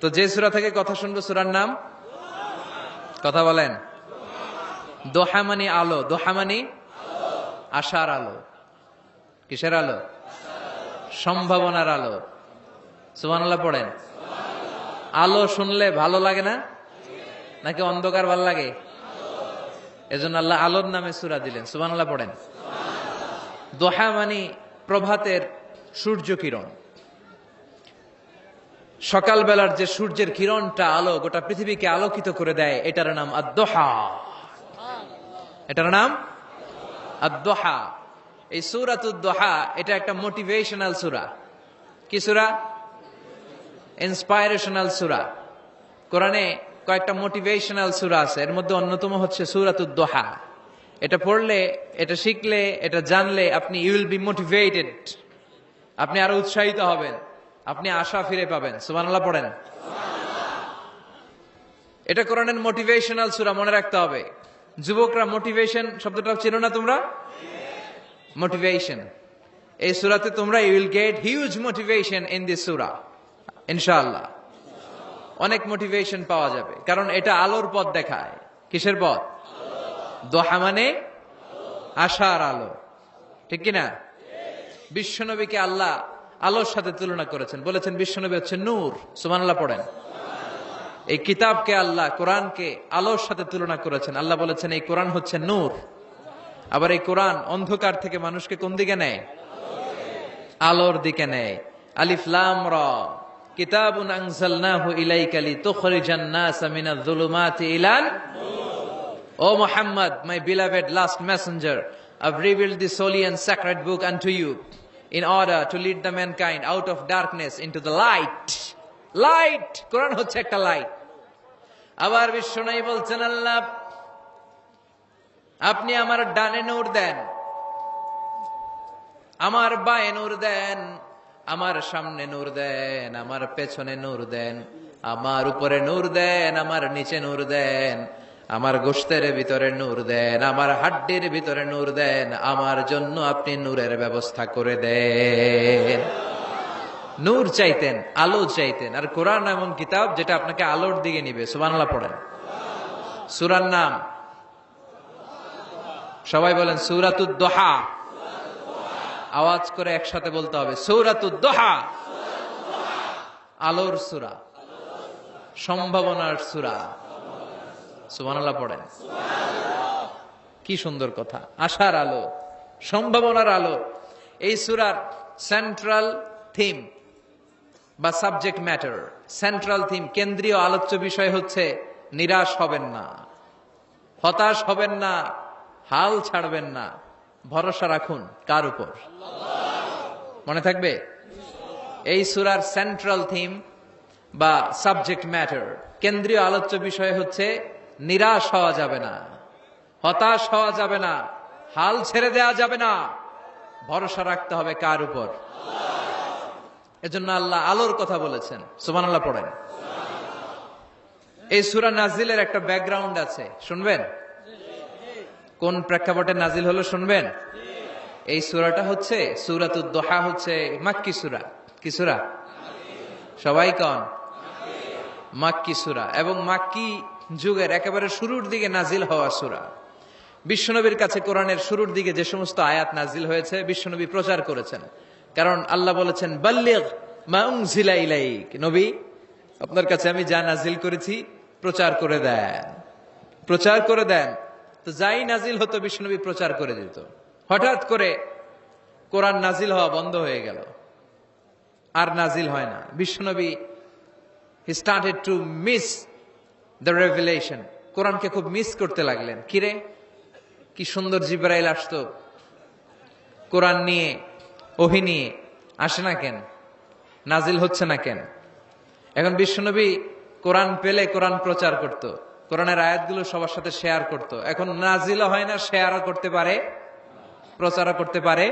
তো যে সূরা থেকে কথা শুনবো সূরার নাম কথা বলেন। দোহা মানে আলো, দোহা মানে আশার আলো। কিসের আলো? সম্ভাবনার আলো। সুবহানাল্লাহ পড়েন। আলো শুনলে ভালো লাগে না নাকি অন্ধকার ভালো লাগে? এজন্য আল্লাহ আলোর নামে সূরা দিলেন। সুবহানাল্লাহ পড়েন। দোহা মানে প্রভাতের সূর্য কিরণ। সকালবেলার যে সূর্যের কিরণটা আলো গোটা পৃথিবীকে আলোকিত করে দেয়, এটার নাম আদ-দোহা। এটার নাম আদ-দোহা। এই সূরাতুদ দোহা এটা একটা মোটিভেশনাল সূরা। কি সূরা? ইন্সপাইরেশনাল সূরা। কোরআনে কয়েকটা মোটিভেশনাল সূরা আছে, এর মধ্যে অন্যতম হচ্ছে সূরাতুদ দোহা। এটা পড়লে, এটা শিখলে, এটা জানলে আপনি ইউ উইল বি মোটিভেটেড, আপনি আরো উৎসাহিত হবেন, আপনি আশা ফিরে পাবেন। সুবহানাল্লাহ পড়েন। এটা কোরআনের মোটিভেশনাল সূরা, মনে রাখতে হবে। যুবকরা মোটিভেশন শব্দটা চেনো না তোমরা? মোটিভেশন এই সূরাতে তোমরা you will get huge motivation in this সূরা ইনশাআল্লাহ। অনেক মোটিভেশন পাওয়া যাবে, কারণ এটা আলোর পথ দেখায়। কিসের পথ? দোহা মানে আশার আলো, ঠিক কিনা? বিশ্বনবীকে আল্লাহ আলোর সাথে তুলনা করেছেন, বলেছেন বিশ্বনবী হচ্ছে নূর। সুবহানাল্লাহ পড়েন। এই কিতাবকে আল্লাহ, কোরআনকে আলোর সাথে তুলনা করেছেন। আল্লাহ বলেছেন এই কোরআন হচ্ছে নূর। আবার এই কোরআন অন্ধকার থেকে মানুষকে কোন দিকে নেয়? আলোর দিকে নেয়। আলিফ লাম রা, কিতাবুন আনজালনাহু ইলাইকা লিতুখরিজান নাসা মিনাজ যুলুমাতি ইলান নূর। O Muhammad, my beloved last messenger, I've revealed this holy and sacred book unto you in order to lead the mankind out of darkness into the light. Light, কোরআন হচ্ছে একটা লাইট। আবার বিশ্বনবী বলছেন আল্লাহ আপনি আমার ডানে নূর দেন, আমার বায়ে নূর দেন, আমার সামনে নূর দেন, আমার পেছনে নূর দেন, আমার উপরে নূর দেন, আমার নিচে নূর দেন, আমার গোশতের ভিতরে নূর দেন, আমার হাড্ডির ভিতরে নূর দেন, আমার জন্য আপনি নূরের ব্যবস্থা করে দেন। নূর চাইতেন, আলো চাইতেন। আর কোরআন এমন কিতাব যেটা আপনাকে আলোর দিকে নিবে। সুবহানাল্লাহ পড়েন। সূরার নাম সবাই বলেন সূরাতুদ দোহা। আওয়াজ করে একসাথে বলতে হবে সূরাতুদ দোহা। আলোর সূরা, সম্ভাবনার সূরা। সুবহানাল্লাহ পড়েন। কি সুন্দর কথা! আশার আলো, সম্ভাবনার আলো। এই সূরার সেন্ট্রাল থিম বা সাবজেক্ট ম্যাটার, সেন্ট্রাল থিম, কেন্দ্রীয় আলোচ্য বিষয় হচ্ছে নিরাশ হবেন না, হতাশ হবেন না, হাল ছাড়বেন না, ভরসা রাখুন। কার উপর? মনে থাকবে? এই সূরার সেন্ট্রাল থিম বা সাবজেক্ট ম্যাটার, কেন্দ্রীয় আলোচ্য বিষয় হচ্ছে নিরাশ হওয়া যাবে না, হতাশ হওয়া যাবে না, হাল ছেড়ে দেওয়া যাবে না, ভরসা রাখতে হবে। কার উপর? এজন্য আল্লাহ আলোর কথা বলেছেন। সুবহানাল্লাহ পড়েন। এই সূরা নাজিলের একটা ব্যাকগ্রাউন্ড আছে, শুনবেন? কোন প্রেক্ষাপটে নাজিল হলো শুনবেন? এই সূরাটা হচ্ছে সূরাতুদ দোহা, হচ্ছে মাক্কি সূরা। কি সূরা? সবাই কোন? মাক্কি সূরা, এবং মাক্কি যুগের একেবারে শুরুর দিকে নাজিল হওয়া সূরা। বিশ্বনবীর কাছে কোরআনের শুরুর দিকে যে সমস্ত আয়াত নাজিল হয়েছে বিশ্বনবী প্রচার করেছেন। কারণ আল্লাহ বলেছেন বাল্লিগ মা উনজিলা ইলাইক, নবী আপনার কাছে আমি যা নাজিল করেছি প্রচার করে দেন, প্রচার করে দেন। তো যাই নাজিল হতো বিশ্বনবী প্রচার করে দিত। হঠাৎ করে কোরআন নাজিল হওয়া বন্ধ হয়ে গেল, আর নাজিল হয় না। বিশ্বনবী he started to miss the revelation, কোরআনকে খুব মিস করতে লাগলেন। কিরে, কি সুন্দর জিবরাইল আসতো কোরআন নিয়ে, ওহী নিয়ে, আসে না কেন? নাজিল হচ্ছে না কেন? এখন বিশ্বনবী কোরআন পেলে কোরআন প্রচার করত, কোরআনের আয়াতগুলো সবার সাথে শেয়ার করত। এখন নাজিলও হয় না, শেয়ারও করতে পারে, প্রচারও করতে পারে,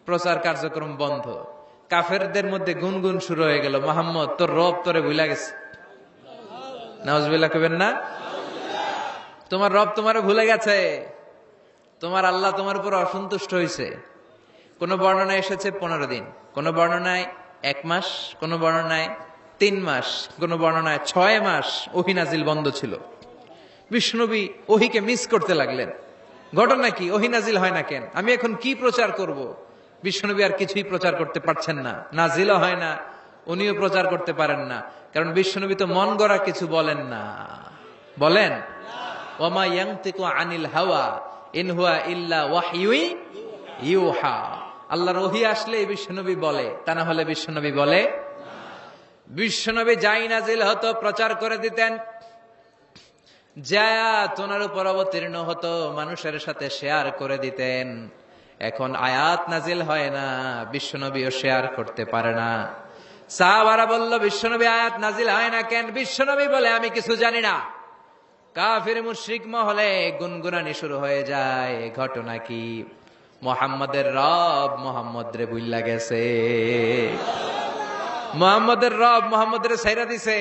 প্রচার কার্যক্রম বন্ধ। কাফেরদের মধ্যে গুনগুন শুরু হয়ে গেল, মুহাম্মদ তোর রব তোরে ভুলে গেছে। নাউজুবিল্লাহ কইবেন না? তোমার রব তোমারে ভুলে গেছে, তোমার আল্লাহ তোমার উপর অসন্তুষ্ট হয়েছে। কোন বর্ণনায় এসেছে 15 দিন, কোন বর্ণনায় 1 মাস, কোন বর্ণনায় 3 মাস, কোন বর্ণনায় 6 মাস ওহী নাজিল বন্ধ ছিল। বিশ্বনবী ওহীকে মিস করতে লাগলেন। ঘটনা কি? ওহী নাজিল হয় না কেন? আমি এখন কি প্রচার করব? বিশ্বনবী আর কিছুই প্রচার করতে পারছেন না, নাজিলও হয় না, উনিও প্রচার করতে পারেন না। কারণ বিশ্বনবী তো মন গড়া কিছু বলেন না। বলেন, ওমা ইয়ানতিকু আনিল হাওয়া ইন হুয়া ইল্লা ওয়াহয়ুই ইউহা। আল্লাহর ওহী আসলে বিশ্বনবী বলে, তা না হলে বিশ্বনবী বলে। বিশ্বনবী যাই নাজিল হতো প্রচার করে দিতেন, যা তোনার উপর অবতীর্ণ হতো মানুষের সাথে শেয়ার করে দিতেন। এখন আয়াত নাজিল হয় না, বিশ্বনবীও শেয়ার করতে পারে না। সাহাবারা বলল, বিশ্বনবী আয়াত নাজিল হয় না কেন? বিশ্বনবী বলে, আমি কিছু জানি না। কাফির মুশরিক মহলে গুনগুনানি শুরু হয়ে যায়। ঘটনা কি? মুহাম্মাদের রব মুহাম্মদ রে বুইল্লা গেছে, মুহাম্মাদের রব মুহাম্মদের ছাইরা দিছে,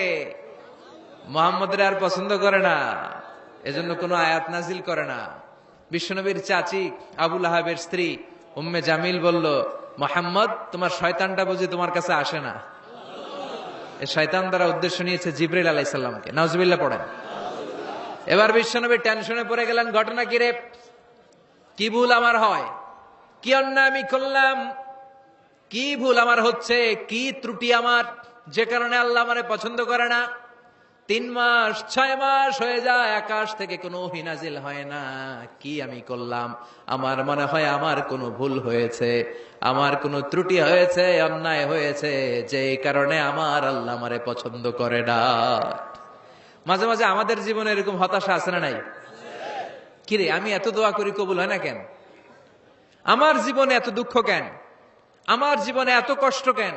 মুহাম্মদের আর পছন্দ করে না, এজন্য কোনো আয়াত নাজিল করে না। বিশ্বনবীর চাচি আবু লাহাবের স্ত্রী উম্মে জামিল বলল, মুহাম্মদ তোমার শয়তানটা বুঝি তোমার কাছে আসে না? এই শয়তান দ্বারা উদ্দেশ্য নিয়েছে জিবরাইল আলাইহিস সালামকে। নাউজুবিল্লাহ পড়েন। এবার বিশ্বনবী টেনশনে পড়ে গেলেন, ঘটনা কি রে? কি ভুল আমার হয়? কি অন্যায় আমি করলাম? কি ভুল আমার হচ্ছে? কি ত্রুটি আমার, যে কারণে আল্লাহ আমারে পছন্দ করে না? 3 মাস 6 মাস হয়ে যায়, আকাশ থেকে কোনো ওহী নাজিল হয় না। কি আমি করলাম? আমার মনে হয় আমার কোনো ভুল হয়েছে, আমার কোনো ত্রুটি হয়েছে, অন্যায় হয়েছে, যে কারণে আমার আল্লাহ আমারে পছন্দ করে না। মাঝে মাঝে আমাদের জীবনে এরকম হতাশা আছে না নাই? কিরে, আমি এত দোয়া করি কবুল হয় না কেন? আমার জীবনে এত দুঃখ কেন? আমার জীবনে এত কষ্ট কেন?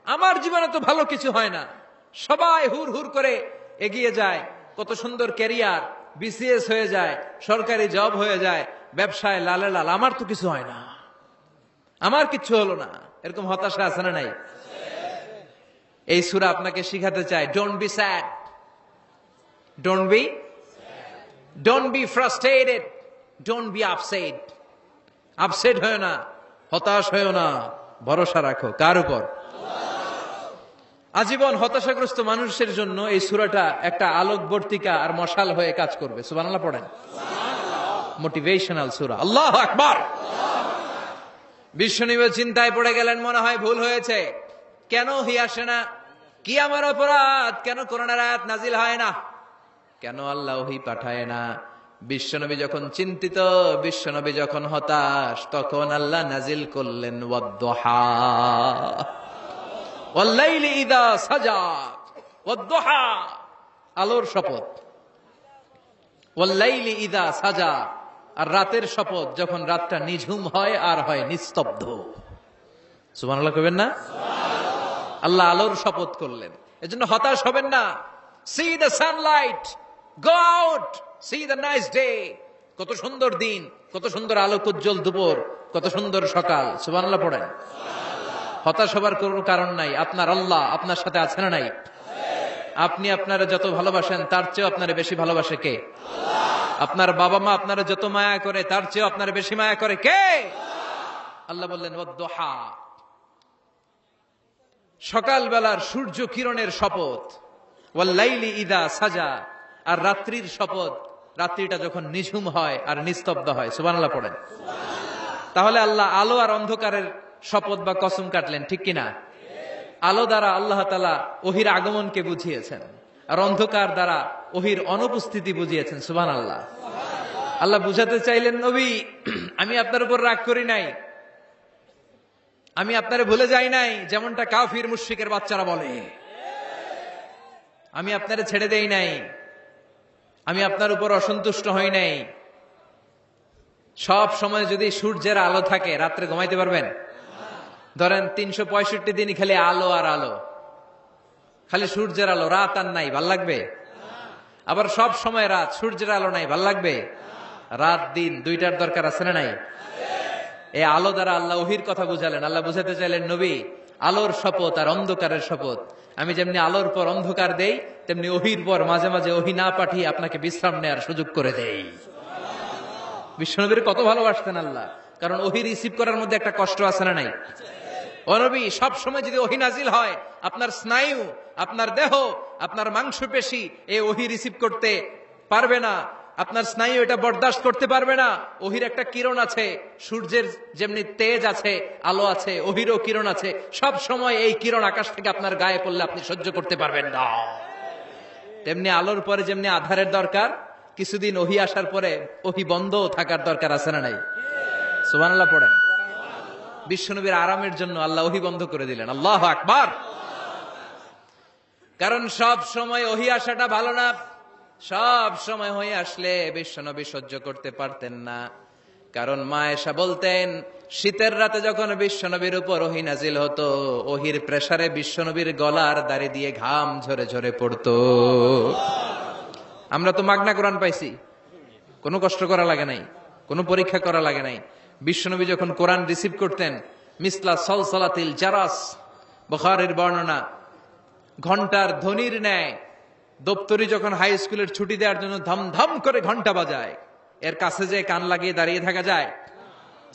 আমার জীবনে তো ভালো কিছু হয় না, সবাই হুর হুর করে এগিয়ে যায়, কত সুন্দর ক্যারিয়ার, বিসিএস হয়ে যায়, সরকারি জব হয়ে যায়, ব্যবসায় লালে লাল, আমার তো কিছু হয় না, আমার কিচ্ছু হলো না। এরকম হতাশা আছে না নাই? এই সূরা আপনাকে শিখাতে চায়, don't be sad, don't be frustrated, don't be upset. Upset হয় না, হতাশ হয় না, ভরসা রাখো কার উপর? আজীবন হতাশাগ্রস্ত মানুষের জন্য এই সূরাটা একটা আলোকবর্তিকা আর মশাল হয়ে কাজ করবে। সুবহানাল্লাহ পড়েন। মোটিভেশনাল সূরা। আল্লাহু আকবার। বিশ্বনবী চিন্তায় পড়ে গেলেন, মনে হয় ভুল হয়েছে। কেন ওহী আসে না? কি আমার অপরাধ? কেন কোরআনের আয়াত নাজিল হয় না? কেন আল্লাহ ওহী পাঠায় না? বিশ্বনবী যখন চিন্তিত, বিশ্বনবী যখন হতাশ, তখন আল্লাহ নাজিল করলেন ওয়াদ-দুহা, ওয়াল-লাইলি ইযা সাজা, ওয়াদ-দুহা, আলোর শপথ, ওয়াল-লাইলি ইযা সাজা, আর রাতের শপথ, যখন রাতটা নিঝুম হয় আর হয় নিস্তব্ধ। সুবহানাল্লাহ কইবেন না? আল্লাহ আলোর শপথ করলেন। এজন্য হতাশ হবেন না। See the sunlight, go out, see the nice day. কত সুন্দর দিন, কত সুন্দর আলোকোজ্জ্বল দুপুর, কত সুন্দর সকাল। সুবহানাল্লাহ পড়েন। হতাশ হবার কোনো কারণ নাই। আপনার আল্লাহ আপনার সাথে আছে না নাই? আপনি আপনারা যত ভালোবাসেন তার চেয়ে আপনারা বেশি ভালোবাসে কে? আপনার বাবা মা আপনারা যত মায়া করে তার চেয়ে আপনারা বেশি মায়া করে কে? আল্লাহ বললেন ওয়াদ-দুহা, সকালবেলার সূর্য কিরণের শপথ, ওয়াল-লাইলি ইযা সাজা, আর রাত্রির শপথ, রাত্রিটা যখন নিঝুম হয় আর নিস্তব্ধ হয়। সুবহানাল্লাহ পড়েন। তাহলে আল্লাহ আলো আর অন্ধকারের শপথ বা কসম কাটলেন, ঠিক কিনা? আলো দ্বারা আল্লাহ তাআলা ওহীর আগমনকে বুঝিয়েছেন, আর অন্ধকার দ্বারা ওহীর অনুপস্থিতি বুঝিয়েছেন। সুবহানাল্লাহ। আল্লাহ বুঝাতে চাইলেন, নবী আমি আপনার উপর রাগ করি নাই, আমি আপনারে ভুলে যাই নাই, যেমনটা কাফির মুশরিকের বাচ্চারা বলে। আমি আপনারে ছেড়ে দেই নাই, আমি আপনার উপর অসন্তুষ্ট হই নাই। সব সময় যদি সূর্যের আলো থাকে, রাত্রে ঘুমাইতে পারবেন? ধরেন 365 দিনই খালি আলো আর আলো, খালি সূর্যের আলো, রাত আর নাই, ভাল লাগবে? আবার সব সময় রাত, সূর্যের আলো নাই, ভাল লাগবে? রাত দিন দুইটার দরকার আছে না নাই? এই আলো দ্বারা আল্লাহ ওহীর কথা বুঝালেন। আল্লাহ বুঝাতে চাইলেন, নবী আলোর শপথ আর অন্ধকারের শপথ, আমি যেমনি আলোর পর অন্ধকার দেই, তেমনি ওহীর পর মাঝে মাঝে ওহী না পাঠিয়ে আপনাকে বিশ্রাম নেওয়ার সুযোগ করে দেই। বিশ্বনবীর কত ভালোবাসতেন আল্লাহ, কারণ ওহী রিসিভ করার মধ্যে একটা কষ্ট আছে না নাই? ও নবী, সব সময় যদি ওহী নাজিল হয়, আপনার স্নায়ু, আপনার দেহ, আপনার মাংসপেশি এই ওহী রিসিভ করতে পারবে না, আপনার স্নায়ু এটা বরদাস্ত করতে পারবে না। ওহির একটা কিরণ আছে, সূর্যের যেমনি তেজ আছে, আলো আছে, ওহিরও কিরণ আছে। সব সময় এই কিরণ আকাশ থেকে আপনার গায়ে পড়লে আপনি সহ্য করতে পারবেন না। তেমনি আলোর পরে যেমনি আধারের দরকার, কিছুদিন ওহি আসার পরে ওহি বন্ধ থাকার দরকার আছে না নাই? সুবহানাল্লাহ পড়েন। বিশ্বনবীর আরামের জন্য আল্লাহ ওহি বন্ধ করে দিলেন। আল্লাহু আকবার। কারণ সব সময় ওহি আসাটা ভালো না। সব সময় হয়ে আসলে বিশ্বনবী সহ্য করতে পারতেন না। কারণ মা আয়েশা বলতেন, শীতের রাতে যখন বিশ্বনবীর উপর ওহী নাজিল হতো, ওহির প্রেসারে বিশ্বনবীর গলার দাড়ি দিয়ে ঘাম ঝরে ঝরে পড়তো। আমরা তো মাগনা কোরআন পাইছি, কোনো কষ্ট করা লাগে নাই, কোনো পরীক্ষা করা লাগে নাই। বিশ্বনবী যখন কোরআন রিসিভ করতেন, মিসলা সলসলাতিল জারাস, বুখারীর বর্ণনা, ঘন্টার ধ্বনির ন্যায় দপ্তরি যখন হাই স্কুলের ছুটি দেওয়ার জন্য ধমধম করে ঘন্টা বাজায়, এর কাছে যে কান লাগিয়ে দাঁড়িয়ে থাকা যায়,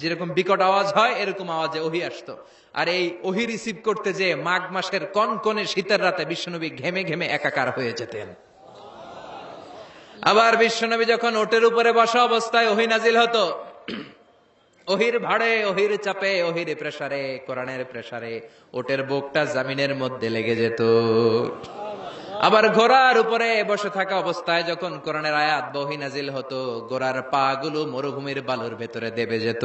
যেরকম বিকট আওয়াজ হয় এরকম আওয়াজে ওহী আসতো। আর এই ওহী রিসিভ করতে যে মাঘ মাসের কনকনে শীতের রাতে বিশ্বনবী ঘেমে ঘেমে একাকার হয়ে যেতেন। আবার বিশ্বনবী যখন ওটের উপরে বসা অবস্থায় ওহী নাজিল হতো, ওহির ভাড়ে, ওহির চাপে, ওহির প্রেসারে, কোরআনের প্রেসারে ওটের বুকটা জমিনের মধ্যে লেগে যেত। আবার ঘোড়ার উপরে বসে থাকা অবস্থায় যখন কোরআনের আয়াত ওহী নাজিল হতো, ঘোড়ার পা গুলো মরুভূমির বালুর ভেতরে দেবে যেত।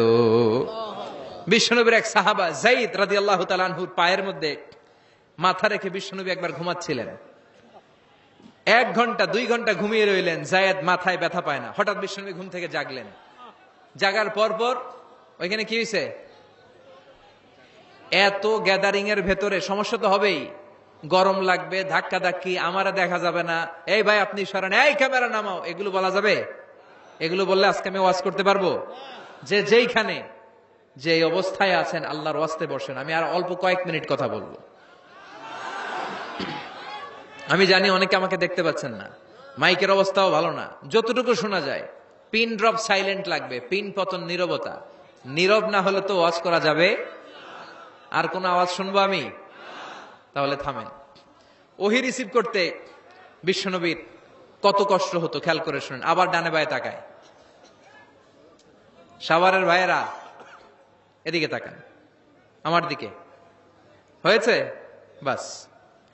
বিশ্বনবীর এক সাহাবা যায়েদ রাদিয়াল্লাহু তাআলা আনহুর পায়ের মধ্যে মাথা রেখে বিশ্বনবী একবার ঘুমাচ্ছিলেন। 1 ঘন্টা 2 ঘন্টা ঘুমিয়ে রইলেন, যায়েদ মাথায় ব্যথা পায় না। হঠাৎ বিশ্বনবী ঘুম থেকে জাগলেন। জাগার পর ওইখানে কি হয়েছে? এত গ্যাদারিং এর ভেতরে সমস্যা তো হবেই, গরম লাগবে, ধাক্কা ধাক্কি, আমারা দেখা যাবে না, এই ভাই আপনি সরেন, এই ক্যামেরা নামাও, এগুলো বলা যাবে? এগুলো বললে আজকে আমি ওয়াজ করতে পারবো? যে যেইখানে যে অবস্থায় আছেন আল্লাহর ওয়াস্তে বসেন। আমি আর অল্প কয়েক মিনিট কথা বলবো। আমি জানি অনেকে আমাকে দেখতে পাচ্ছেন না, মাইকের অবস্থাও ভালো না, যতটুকু শোনা যায় পিন ড্রপ সাইলেন্ট লাগবে, পিন পতন নীরবতা। নীরব না হলে তো ওয়াজ করা যাবে। আর কোন আওয়াজ শুনবো আমি? তাহলে থামেন। ওহী রিসিভ করতে বিশ্বনবীর কত কষ্ট হতো খেয়াল করে শুনেন। আবার ডানে বায়ে তাকায়। সাভারের ভাইয়েরা এদিকে তাকান, আমার দিকে হয়েছে, বাস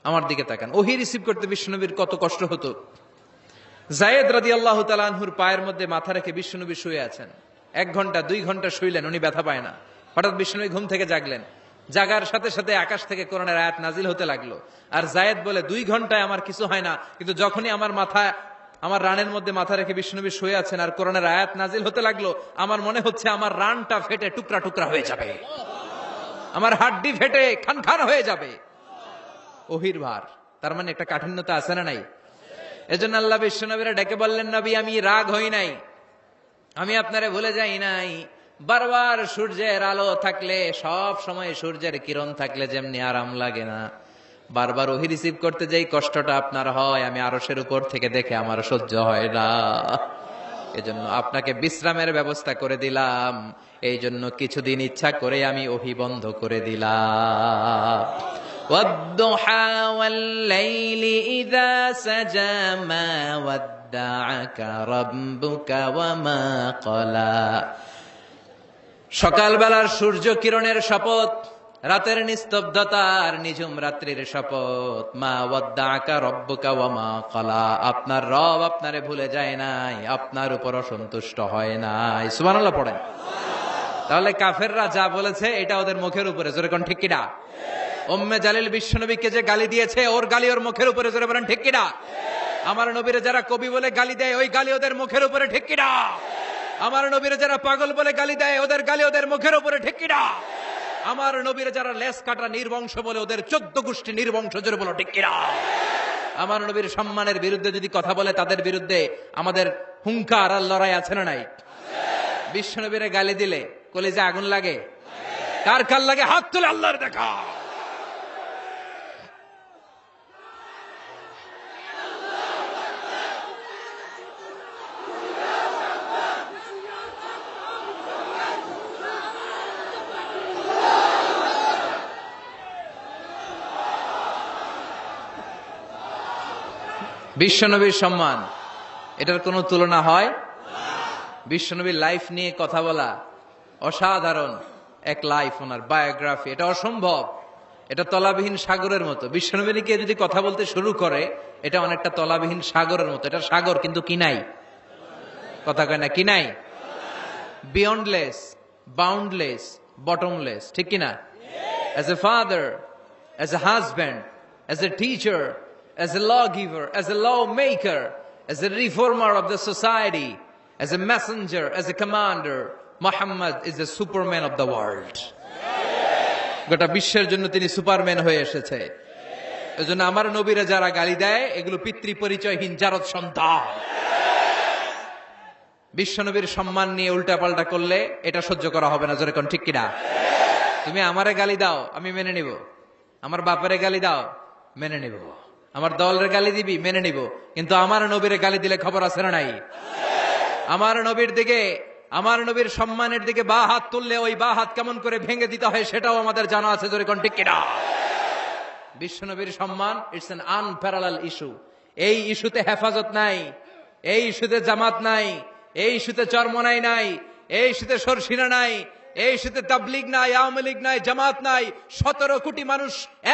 আমার দিকে তাকান। ওহী রিসিভ করতে বিশ্বনবীর কত কষ্ট হতো। যায়েদ রাদিয়াল্লাহু তাআলা আনহুর পায়ের মধ্যে মাথা রেখে বিশ্বনবী শুয়ে আছেন। 1 ঘন্টা 2 ঘন্টা শুইলেন, উনি ব্যথা পায় না। হঠাৎ বিশ্বনবী ঘুম থেকে জাগলেন। জাগার সাথে সাথে আকাশ থেকে কোরআনের আয়াত নাজিল হতে লাগলো। আর যায়েদ বলে, 2 ঘন্টায় আমার কিছু হয় না, কিন্তু যখনই আমার রানের মধ্যে মাথা রেখে বিশ্বনবী শুয়ে আছেন আর কোরআনের আয়াত নাজিল হতে লাগলো, আমার মনে হচ্ছে আমার রানটা ফেটে টুকরা টুকরা হয়ে যাবে, আমার হাড্ডি ফেটে খান খান হয়ে যাবে। ওহির ভার, তার মানে একটা কাঠিন্যতা আছে না নাই? এজন্য আল্লাহ বিশ্বনবীরা ডেকে বললেন, নবী আমি রাগ হই নাই, আমি আপনারে ভুলে যাই নাই। বারবার সূর্যের আলো থাকলে, সব সময় সূর্যের কিরণ থাকলে যেমনি আরাম লাগে না, বারবার ওহী রিসিভ করতে যেই কষ্টটা আপনার হয়, আমি আরশের উপর থেকে দেখে আমার সহ্য হয় না। এজন্য আপনাকে বিশ্রামের ব্যবস্থা করে দিলাম। এই জন্য কিছুদিন ইচ্ছা করে আমি ওহী বন্ধ করে দিলাম। ওয়াদ-দুহা ওয়াল-লাইলি ইযা সাজা মা ওয়াদ্দাআকা রাব্বুকা ওয়া মা ক্বালা। সকালবেলার সূর্য কিরণের শপথ, রাতের নিস্তব্ধতার নিঝুম রাত্রির শপথ। মা ওয়াদ্দাআকা রাব্বুকা ওয়া মা ক্বালা। আপনার রব আপনারে ভুলে যায় নাই, আপনার উপর অসন্তুষ্ট হয় নাই। সুবহানাল্লাহ পড়েন। তাহলে কাফেররা যা বলেছে এটা ওদের মুখের উপরে, জোরে কোন ঠিক কিনা? উম্মে জালিল বিশ্বনবীকে যে গালি দিয়েছে, ওর গালি ওর মুখের উপরে, জোরে বলেন ঠিক কিনা? আমার নবীরে যারা কবি বলে গালি দেয়, ওই গালি ওদের মুখের উপরে, ঠিক কিনা? আমার নবীরে যারা পাগল বলে গালি দেয়, ওদের গালি ওদের মুখের উপরে, ঠিক কিনা? আমার নবীরে যারা লেস কাটা নির্বংশ বলে, ওদের 14 গোষ্ঠী নির্বংশ, জোরে বলো ঠিক কিনা? আমার নবীর সম্মানের বিরুদ্ধে যদি কথা বলে, তাদের বিরুদ্ধে আমাদের হুঙ্কার আর লড়াই আছে না নাই? বিশ্বনবীরে গালি দিলে কলিজে আগুন লাগে? কার কার লাগে? হাত তুলে আল্লাহর দেখা। বিশ্বনবীর সম্মান, এটার কোনো তুলনা হয়? বিশ্বনবীর লাইফ নিয়ে কথা বলা, অসাধারণ এক লাইফ, ওনার বায়োগ্রাফি, এটা অসম্ভব। এটা তলাবিহীন সাগরের মতো। বিশ্বনবী নিয়ে যদি কথা বলতে শুরু করে, এটা অনেকটা তলাবিহীন সাগরের মতো। এটা সাগর কিন্তু কি নাই, কথা কয় না, কি নাই? বিয়ন্ডলেস, বাউন্ডলেস, বটমলেস, ঠিক কিনা? As a father, as a husband, as a teacher, as a lawgiver, as a lawmaker, as a reformer of the society, as a messenger, as a commander, Muhammad is the superman of the world. গোটা বিশ্বের জন্য তিনি Superman হয়ে এসেছে। এজন্য আমার নবীরা যারা গালি দেয়, এগুলো পিতৃ পরিচয়হীন জারদ সন্তান। বিশ্বনবীর সম্মান নিয়ে উল্টাপাল্টা করলে এটা সহ্য করা হবে না, জোরে কোন ঠিক কিনা? তুমি আমারে গালি দাও, আমি মেনে নিব। আমার বাপারে গালি দাও, মেনে নিব। আমার দলের গালি দিবি, মেনে নিব। কিন্তু আমার নবীরে গালি দিলে খবর আছে না নাই? আমার নবীর দিকে, আমার নবীর সম্মানের দিকে বা হাত তুললে ওই বা হাত কেমন করে ভেঙে দিতে হয় সেটাও আমাদের জানা আছে, জোরে কোন ঠিক কিনা? বিশ্বনবীর সম্মান, ইটস অ্যান আনপ্যারালাল ইস্যু। এই ইস্যুতে হেফাজত নাই, এই ইস্যুতে জামাত নাই, এই ইস্যুতে চরমনাই নাই, এই ইস্যুতে সরসিনা নাই, এই ইস্যুতে তাবলীগ নাই, আওয়ামী লীগ নাই, জামাত নাই। 17 কোটি মানুষ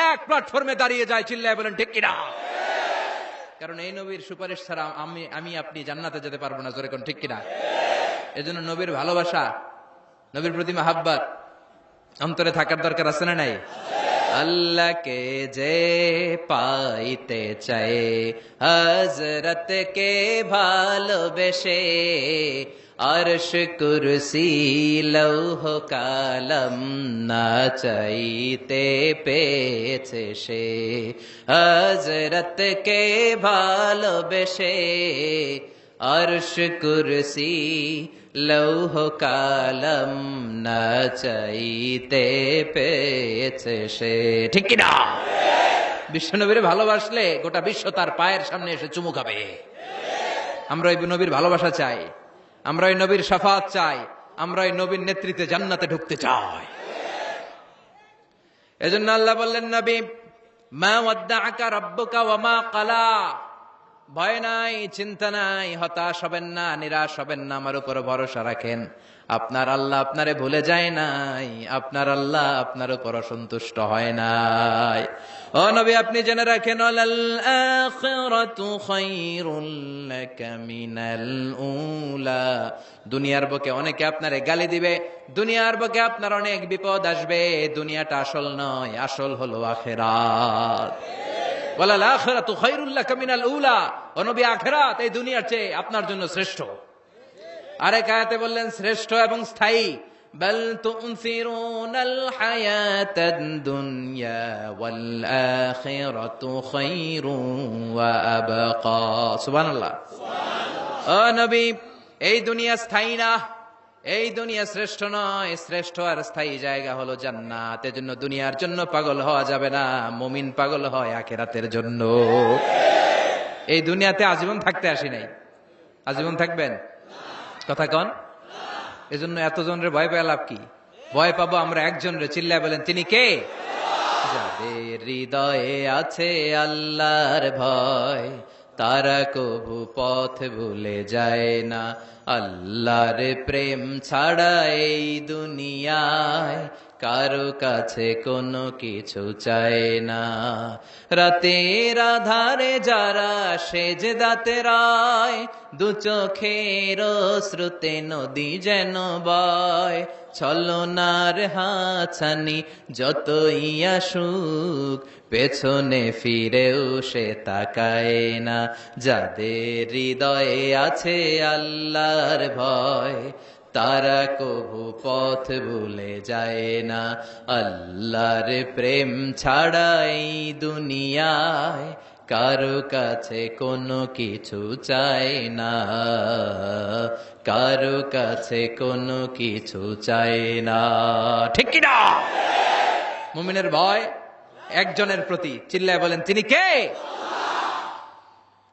এক প্ল্যাটফর্মে দাঁড়িয়ে যায়, চিল্লায় বলেন ঠিক কিনা? কারণ এই নবীর সুপারিশ ছাড়া আমি আপনি জান্নাতে যেতে পারবো না, জোরে কোন ঠিক কিনা? এজন্য নবীর ভালোবাসা, নবীর প্রতি মাহাব্বত অন্তরে থাকার দরকার আছে না নাই? আল্লাহকে যে পাইতে চায়, হযরতকে ভালোবেসে, আরশ কুরসি লৌহ কালাম না চাইতে পেয়েছে সে। হযরতকে ভালোবেসে, আরশ কুরসি লৌহ কালাম না চাইতে পেয়েছে সে, ঠিক কিনা? বিশ্বনবীর ভালোবাসলে গোটা বিশ্ব তার পায়ের সামনে এসে চুমু খাবে। আমরা ওই নবীর ভালোবাসা চাই, আমরা ওই নবীর শাফাত চাই, আমরা ওই নবীর নেতৃত্বে জান্নাতে ঢুকতে চাই। এজন্য আল্লাহ বললেন, নবী, মা ওয়াদ্দাআকা রাব্বুকা ওয়া মা ক্বালা। ভয় নাই, চিন্তা নাই, হতাশ হবেন না, নিরাশ হবেন না, আমার উপর ভরসা রাখেন। আপনার আল্লাহ আপনারে ভুলে যায় নাই, আপনার আল্লাহ আপনার উপর অসন্তুষ্ট হয় নাই। ও নবী, আপনি জেনে রাখেন, আল আখিরাতু খায়রুল লাকা মিনাল উলা। দুনিয়ার বুকে অনেকে আপনারে গালি দিবে, দুনিয়ার বুকে আপনার অনেক বিপদ আসবে। দুনিয়াটা আসল নয়, আসল হলো আখিরাত। ওয়ালাল আখিরাতু খায়রুল লাকা মিনাল উলা। ও নবী, আখিরাত এই দুনিয়ার চেয়ে আপনার জন্য শ্রেষ্ঠ। আরেক আয়াতে বললেন শ্রেষ্ঠ এবং স্থায়ী। বাল তুনসিরুনাল হায়াতাদ দুনিয়া ওয়াল আখিরাতু খায়রুন ওয়া আবকা। সুবহানাল্লাহ। ও নবী, এই দুনিয়া স্থায়ী না, এই দুনিয়া শ্রেষ্ঠ নয়, শ্রেষ্ঠ আর স্থায়ী জায়গা হলো জান্নাত। এজন্য দুনিয়ার জন্য পাগল হওয়া যাবে না, মুমিন পাগল হয় আখিরাতের জন্য। এই দুনিয়াতে আজীবন থাকতে আসি নাই, আজীবন থাকবেন? কথা কন। এজন্য এতজনের ভয় পেয়ে লাভ কি? ভয় পাবো আমরা একজনের, চিল্লায় বলেন তিনি কে? যাদের হৃদয়ে আছে আল্লাহর ভয়, তারা কবু পথ ভুলে যায় না। আল্লাহর প্রেম ছাড়া এই দুনিয়ায় কারো কাছে কোনো কিছু চায় না। রাতের আধারে যারা সেজদাতে রায়, দু চোখের শ্রুতে নদী যেন বয়। ছলনার হাছানি যতই আসুক, পেছনে ফিরেও সে তাকায় না। যাদের হৃদয়ে আছে আল্লাহর ভয়, তারা কবু পথ ভুলে যায় না। আল্লাহর প্রেম ছাড়া এই দুনিয়ায় কারো কাছে কোনো কিছু চায় না, কারো কাছে কোনো কিছু চায় না, ঠিক কিনা? মুমিনের ভয় একজনের প্রতি, চিল্লায় বলেন তিনি কে?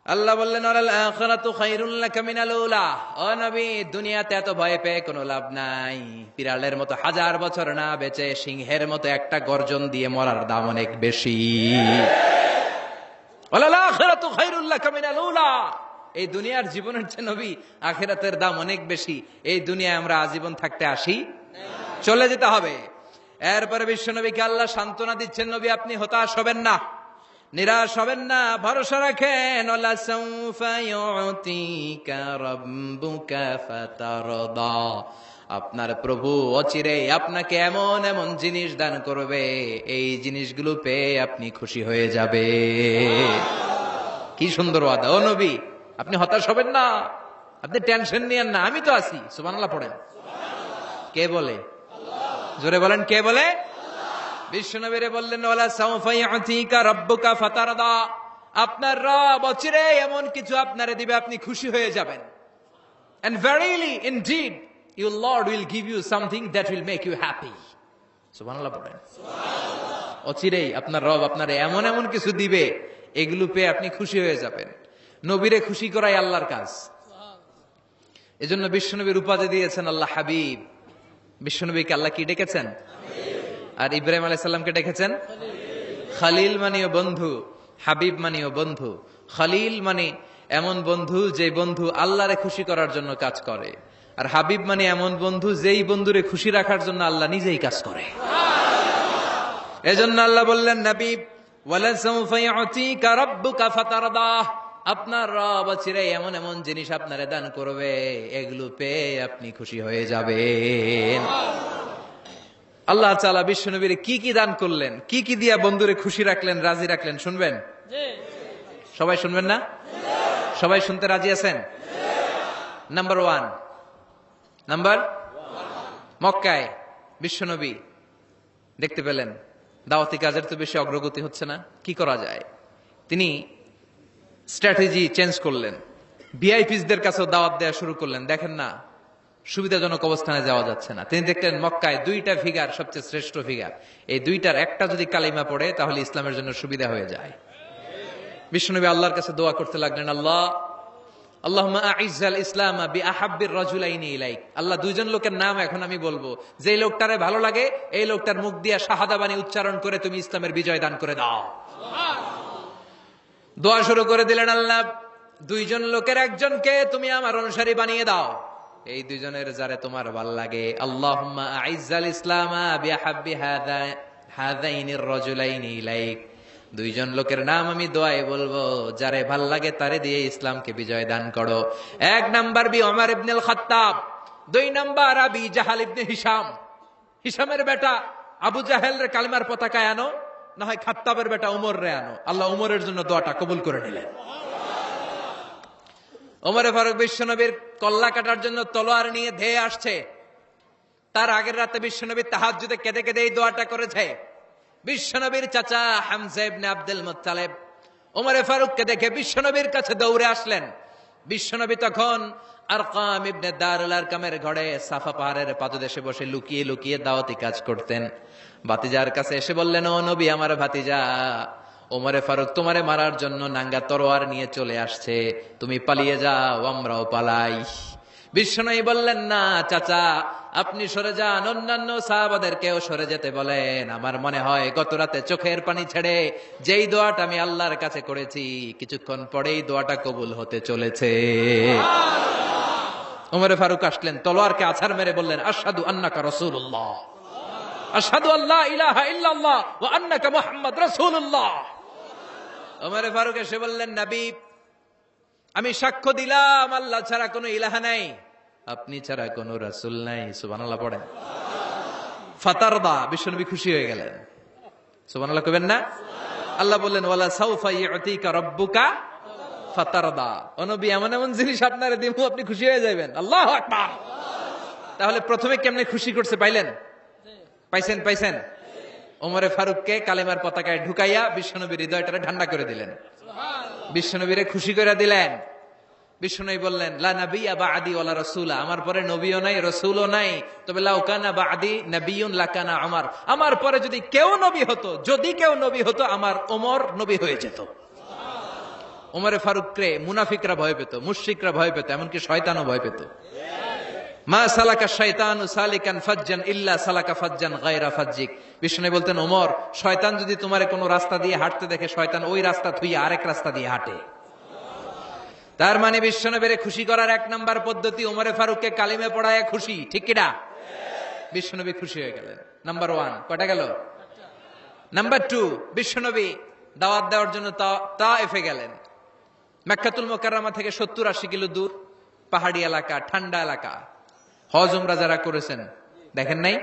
আল্লাহ বললেন, আল আখিরাতু খায়রুল লাকা মিনাল উলা। ও নবী, দুনিয়াতে এত ভয় পেয়ে কোনো লাভ নাই। বিড়ালের মতো 1000 বছর না বেঁচে সিংহের মতো একটা গর্জন দিয়ে মরার দাম অনেক বেশি। ওয়ালাল আখিরাতু খায়রুল লাকা মিনাল উলা। এই দুনিয়ার জীবনের চেয়ে নবী আখিরাতের দাম অনেক বেশি। এই দুনিয়ায় আমরা আজীবন থাকতে আসি, চলে যেতে হবে। এরপরে বিশ্ব নবীকে আল্লাহ সান্ত্বনা দিচ্ছেন, নবী আপনি হতাশ হবেন না, নিরাশ হবেন না, ভরসা রাখেন। ওয়ালা সাউফা ইউতিকা রাব্বুকা ফাতারদা। আপনার প্রভু অচিরেই আপনাকে এমন এমন জিনিস দান করবে, এই জিনিসগুলো পেয়ে আপনি খুশি হয়ে যাবে। কি সুন্দর ওয়াদা। ও নবী আপনি হতাশ হবেন না, আপনি টেনশন নিয়েন না, আমি তো আছি। সুবহানাল্লাহ পড়েন। কে বলে? জোরে বলেন, কে বলে? বিশ্বনবীরে বললেন ওয়ালা সাউফা ইউতিকা রাব্বুকা ফাতারদা। আপনার রব অচিরেই এমন কিছু আপনারে দিবে, আপনি খুশি হয়ে যাবেন। And verily indeed your Lord will give you something that will make you happy. সুবহানাল্লাহ পড়েন। অচিরেই আপনার রব আপনারে এমন এমন কিছু দিবে, এগুলো পেয়ে আপনি খুশি হয়ে যাবেন। নবীরে খুশি করাই আল্লাহর কাজ। এজন্য বিশ্বনবীর উপাধি দিয়েছেন আল্লাহ হাবিব। বিশ্বনবীকে আল্লাহ কি ডেকেছেন? আর ইব্রাহিম আলাইহিস সালামকে ডেকেছেন খালিল, মানেও বন্ধু, হাবিব মানেও বন্ধু। খালিল মানে এমন বন্ধু যে বন্ধু আল্লাহরে খুশি করার জন্য কাজ করে, আর হাবিব মানে এমন বন্ধু যেই বন্ধুরে খুশি রাখার জন্য আল্লাহ নিজেই কাজ করে। এজন্য আল্লাহ বললেন নবী ওয়ালা সাউফা ইউতিকা রাব্বুকা ফাতারদা। আপনার রব চিরাই এমন এমন জিনিস আপনারে দান করবে, এগুলো পেয়ে আপনি খুশি হয়ে যাবেন। আল্লাহ তাআলা বিশ্বনবীর কি কি দান করলেন, কি কি দিয়া বন্ধুরে খুশি রাখলেন, রাজি রাখলেন, শুনবেন? সবাই শুনবেন না? সবাই শুনতে রাজি আছেন? নাম্বার 1, মক্কায় বিশ্বনবী দেখতে পেলেন দাওয়াতি কাজের তো বেশি অগ্রগতি হচ্ছে না, কি করা যায়? তিনি স্ট্র্যাটেজি চেঞ্জ করলেন, ভিআইপিসদের কাছেও দাওয়াত দেওয়া শুরু করলেন। দেখেন না সুবিধাজনক অবস্থানে যাওয়া যাচ্ছে না, তিনি দেখলেন মক্কায় 2টা ফিগার সবচেয়ে শ্রেষ্ঠ ফিগার, এই 2টার একটা যদি কালিমা পড়ে তাহলে ইসলামের জন্য সুবিধা হয়ে যায়। বিশ্বনবী আল্লাহর কাছে দোয়া করতে লাগলেন, আল্লাহুম্মা আইজ্জাল ইসলাম বিআহাব্বির রাজুলাইনি ইলাইক। আল্লাহ 2জন লোকের নাম এখন আমি বলবো, যে লোকটারে ভালো লাগে এই লোকটার মুখ দিয়ে শাহাদা বাণী উচ্চারণ করে তুমি ইসলামের বিজয় দান করে দাও। দোয়া শুরু করে দিলেন, আল্লাহ 2জন লোকের একজনকে তুমি আমার অনুসারী বানিয়ে দাও, এই 2জনের যারে তোমার ভাল লাগে। আল্লাহুম্মা আইজ্জাল ইসলাম বিআহাব্বি হাযাইনির রাজুলাইনি ইলাইক। 2জন লোকের নাম আমি দোয়ায় বলবো, যারে ভাল লাগে তারে দিয়ে ইসলামকে বিজয় দান করো। 1 নাম্বার ওমর ইবনে আল খাত্তাব, 2 নাম্বার আবি জাহাল ইবনে হিশাম। হিশামের বেটা আবু জাহেলের কালিমার পতাকায় আনো, না হয় খাত্তাবের বেটা ওমর রে আনো। আল্লাহ ওমরের জন্য দোয়াটা কবুল করে নিলেন। ওমরে ফারুক বিশ্বনবীর কল্লা কাটার জন্য তলোয়ার নিয়ে ধেয়ে আসছে, তার আগের রাতে বিশ্বনবী তাহাজ্জুদে কেঁদে কেঁদে এই দোয়াটা করেছে। বিশ্বনবীর চাচা হামজা ইবনে আব্দুল মুত্তালিব ওমরে ফারুককে দেখে বিশ্বনবীর কাছে দৌড়ে আসলেন। বিশ্বনবী তখন আরকাম ইবনে দারুল আরকামের ঘরে সাফা পাহাড়ের পাদদেশে বসে লুকিয়ে লুকিয়ে দাওয়াতি কাজ করতেন। ভাতিজার কাছে এসে বললেন, ও নবী আমার ভাতিজা ওমরে ফারুক তোমারে মারার জন্য নাঙ্গা তরোয়ার নিয়ে চলে আসছে, তুমি পালিয়ে যাও, আমরাও পালাই। বিশ্বনবী বললেন, না চাচা আপনি সরে যান, অন্যান্য সাহাবাদেরকেও সরে যেতে বলেন। আমার মনে হয় গত রাতে চোখের পানি ছেড়ে যেই দোয়াটা আমি আল্লাহর কাছে করেছি, কিছুক্ষণ পরেই দোয়াটা কবুল হতে চলেছে। ওমরে ফারুক আসলেন, তলোয়ারকে আছাড় মেরে বললেন, আশহাদু আন্নাকা রাসূলুল্লাহ, আশহাদু আল্লা ইলাহা ইল্লাল্লাহ ওয়া আন্নাকা মুহাম্মদ রাসূলুল্লাহ। ওমরে ফারুক এসে বললেন, নবী আমি সাক্ষ্য দিলাম আল্লাহ ছাড়া কোনো ইলাহা নাই, আপনি ছাড়া কোনো রাসূল নাই। সুবহানাল্লাহ পড়েন। ফাতারদা, বিশ্বনবী খুশি হয়ে গেলেন। সুবহানাল্লাহ কইবেন না? আল্লাহ বললেন, ওয়ালা সাউফা ইউতিকা রাব্বুকা ফাতারদা। ও নবী এমন এমন জিনিস আপনারে দিব আপনি খুশি হয়ে যাবেন। আল্লাহু আকবার। তাহলে প্রথমে কেমনে খুশি করছে পাইলেন? পাইছেন? ওমরে ফারুককে কালেমার পতাকায় ঢুকাইয়া বিশ্বনবীর হৃদয়টারে ঠান্ডা করে দিলেন, বিশ্বনবীরে খুশি করে দিলেন। বিশ্বনবী বললেন, লা নাবিয়্যা বা'দি ওয়ালা রাসূলা, আমার পরে নবীও নাই রাসূলও নাই, তবে লাউ কানা বা'দি নাবিয়্যুন লাকানা ওমর, আমার পরে যদি কেউ নবী হতো আমার ওমর নবী হয়ে যেত। ওমরে ফারুককে মুনাফিকরা ভয় পেত, মুশরিকরা ভয় পেত, এমনকি শয়তানও ভয় পেত। মা সালাকা শাইতানু সালিকান ফাজ্জান ইল্লা সালাকা ফাজ্জান গায়রা ফাজ্জিক। বিষ্ণু বলতেন, ওমর, শয়তান যদি তোমার কোনো রাস্তা দিয়ে হাঁটতে দেখে, শয়তান ওই রাস্তা থুইয়া আরেক রাস্তা দিয়ে হাঁটে। তার মানে বিশ্বনবীর খুশি করার এক নাম্বার পদ্ধতি ওমরে ফারুককে কালিমে পড়ায় খুশি, ঠিক কিনা? বিশ্বনবী খুশি হয়ে গেলেন। নাম্বার 1 কয়টা গেল? নাম্বার 2, বিশ্বনবী দাওয়াত দেওয়ার জন্য তায়েফে গেলেন। মক্কাতুল মুকাররমা থেকে 70-80 কিলো দূর, পাহাড়ি এলাকা, ঠান্ডা এলাকা। হজ উমরা যারা করেছেন দেখেন নাই,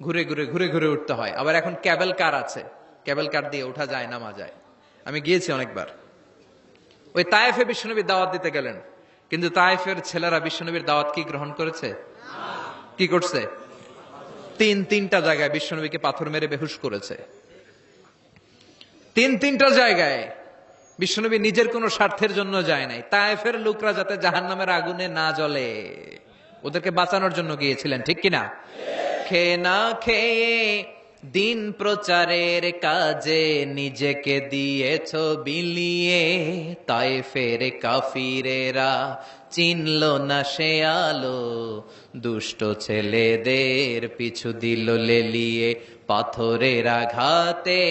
ঘুরে ঘুরে ঘুরে ঘুরে উঠতে হয়। আবার এখন ক্যাবেল কার আছে, ক্যাবেল কার দিয়ে ওঠা যায়, নামা যায়। আমি গিয়েছি অনেকবার। ওই তায়েফে বিশ্বনবী দাওয়াত দিতে গেলেন, কিন্তু তায়েফের ছেলেরা বিশ্বনবীর দাওয়াত কি গ্রহণ করেছে? কি করছে? তিনটা জায়গায় বিশ্বনবীকে পাথর মেরে বেহুশ করেছে। তিনটা জায়গায়। বিশ্বনবী নিজের কোনো স্বার্থের জন্য যায় নাই, তায়েফের লোকরা যাতে জাহান্নামের আগুনে না জ্বলে ওদেরকে বাঁচানোর জন্য গিয়েছিলেন, ঠিক কিনা? খেয়ে না খেয়ে দিন প্রচারের কাজে নিজেকে দিয়েছ বিলিয়ে, তায়েফের কাফিরেরা চিনল না সে আলো, দুষ্ট ছেলেদের পিছু দিল লেলিয়ে, পাথরের আঘাতে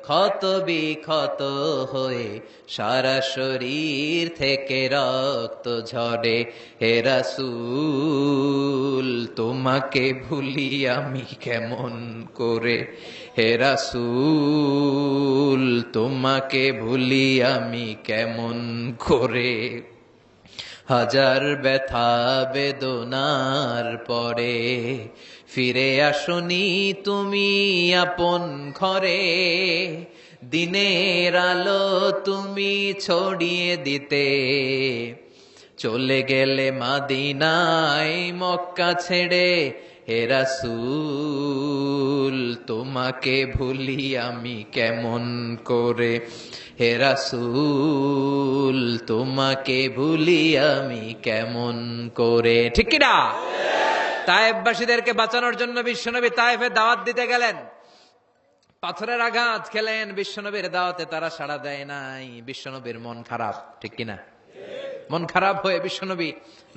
ক্ষত বিক্ষত হয়ে সারা শরীর থেকে রক্ত ঝরে। হে রাসূল তোমাকে ভুলি আমি কেমন করে, হে রাসূল তোমাকে ভুলি আমি কেমন করে। হাজার ব্যথা বেদনার পরে ফিরে আসনি তুমি আপন ঘরে, দিনের আলো তুমি ছড়িয়ে দিতে, চলে গেলে মদিনায় মক্কা ছেড়ে। হে রাসূল তোমাকে ভুলি আমি কেমন করে, হে রাসূল তোমাকে ভুলি আমি কেমন করে, ঠিক কি না? তায়েফবাসীদেরকে বাঁচানোর জন্য বিশ্বনবী তায়েফে দাওয়াত দিতে গেলেন। পাথরের আঘাত খেলেন, বিশ্বনবীর দাওয়াতে তারা সাড়া দেয় নাই। বিশ্বনবীর মন খারাপ, ঠিক কিনা? মন খারাপ হয়ে বিশ্বনবী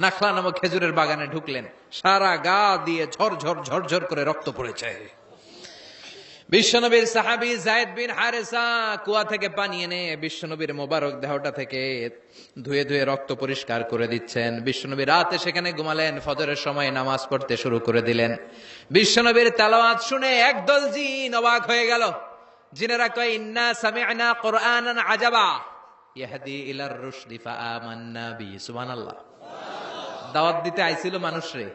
নাখলা নামক খেজুরের বাগানে ঢুকলেন। সারা গা দিয়ে ঝরঝর ঝরঝর করে রক্ত পড়েছে। বিশ্বনবীর সাহাবী যায়েদ বিন হারেসা কুয়া থেকে পানি এনে বিশ্বনবীর মোবারক দেহটা থেকে ধুয়ে ধুয়ে রক্ত পরিষ্কার করে দিচ্ছেন। বিশ্বনবী রাতে সেখানে ঘুমালেন, ফজরের সময় নামাজ পড়তে শুরু করে দিলেন। বিশ্বনবীর তেলাওয়াত শুনে একদল জিন অবাক হয়ে গেল। জিনেরা কয়, ইন্না সামি'না কুরআনান আজাবা ইয়াহদি ইলার রুশদি ফাআমান্না বিহি। সুবহানাল্লাহ। দাওয়াত দিতে আইছিল মানুষরে,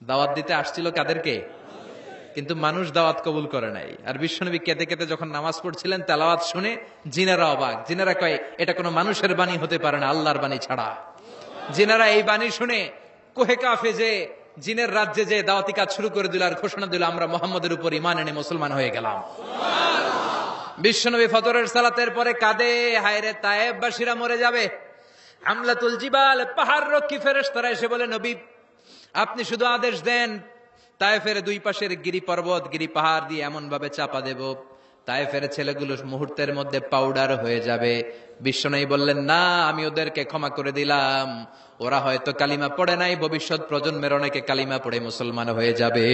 দাওয়াত দিতে আসছিল কাদেরকে? কিন্তু মানুষ দাওয়াত কবুল করে নাই। আর বিশ্বনবী কেঁদে কেঁদে যখন নামাজ পড়ছিলেন, তেলাওয়াত শুনে জিনেরা অবাক। জিনেরা কয়, এটা কোনো মানুষের বাণী হতে পারে না, আল্লাহর বাণী ছাড়া। জিনেরা এই বাণী শুনে কোহে কাফে যে জিনের রাজ্যে যে দাওয়াতি কাজ শুরু করে দিল আর ঘোষণা দিল, আমরা মুহাম্মদের উপর ঈমান এনে মুসলমান হয়ে গেলাম। বিশ্বনবী ফজরের সালাতের পরে কাঁদে, হায়রে তায়েফবাসীরা মরে যাবে। হামলাতুল জিবাল, পাহাড় রক্ষী ফেরেশতারা এসে বলে, নবী আপনি শুধু আদেশ দেন, তায়েফের দুই পাশের গিরি পর্বত গিরি পাহাড় দিয়ে এমন ভাবে চাপা দেব, তায়েফের ছেলেগুলো মুহূর্তের মধ্যে পাউডার হয়ে যাবে। বিশ্বনবী বললেন, না, আমি ওদেরকে ক্ষমা করে দিলাম। ওরা হয়তো কালিমা পড়ে নাই, ভবিষ্যৎ প্রজন্মের অনেকে কালিমা পড়ে মুসলমান হয়ে যাবে।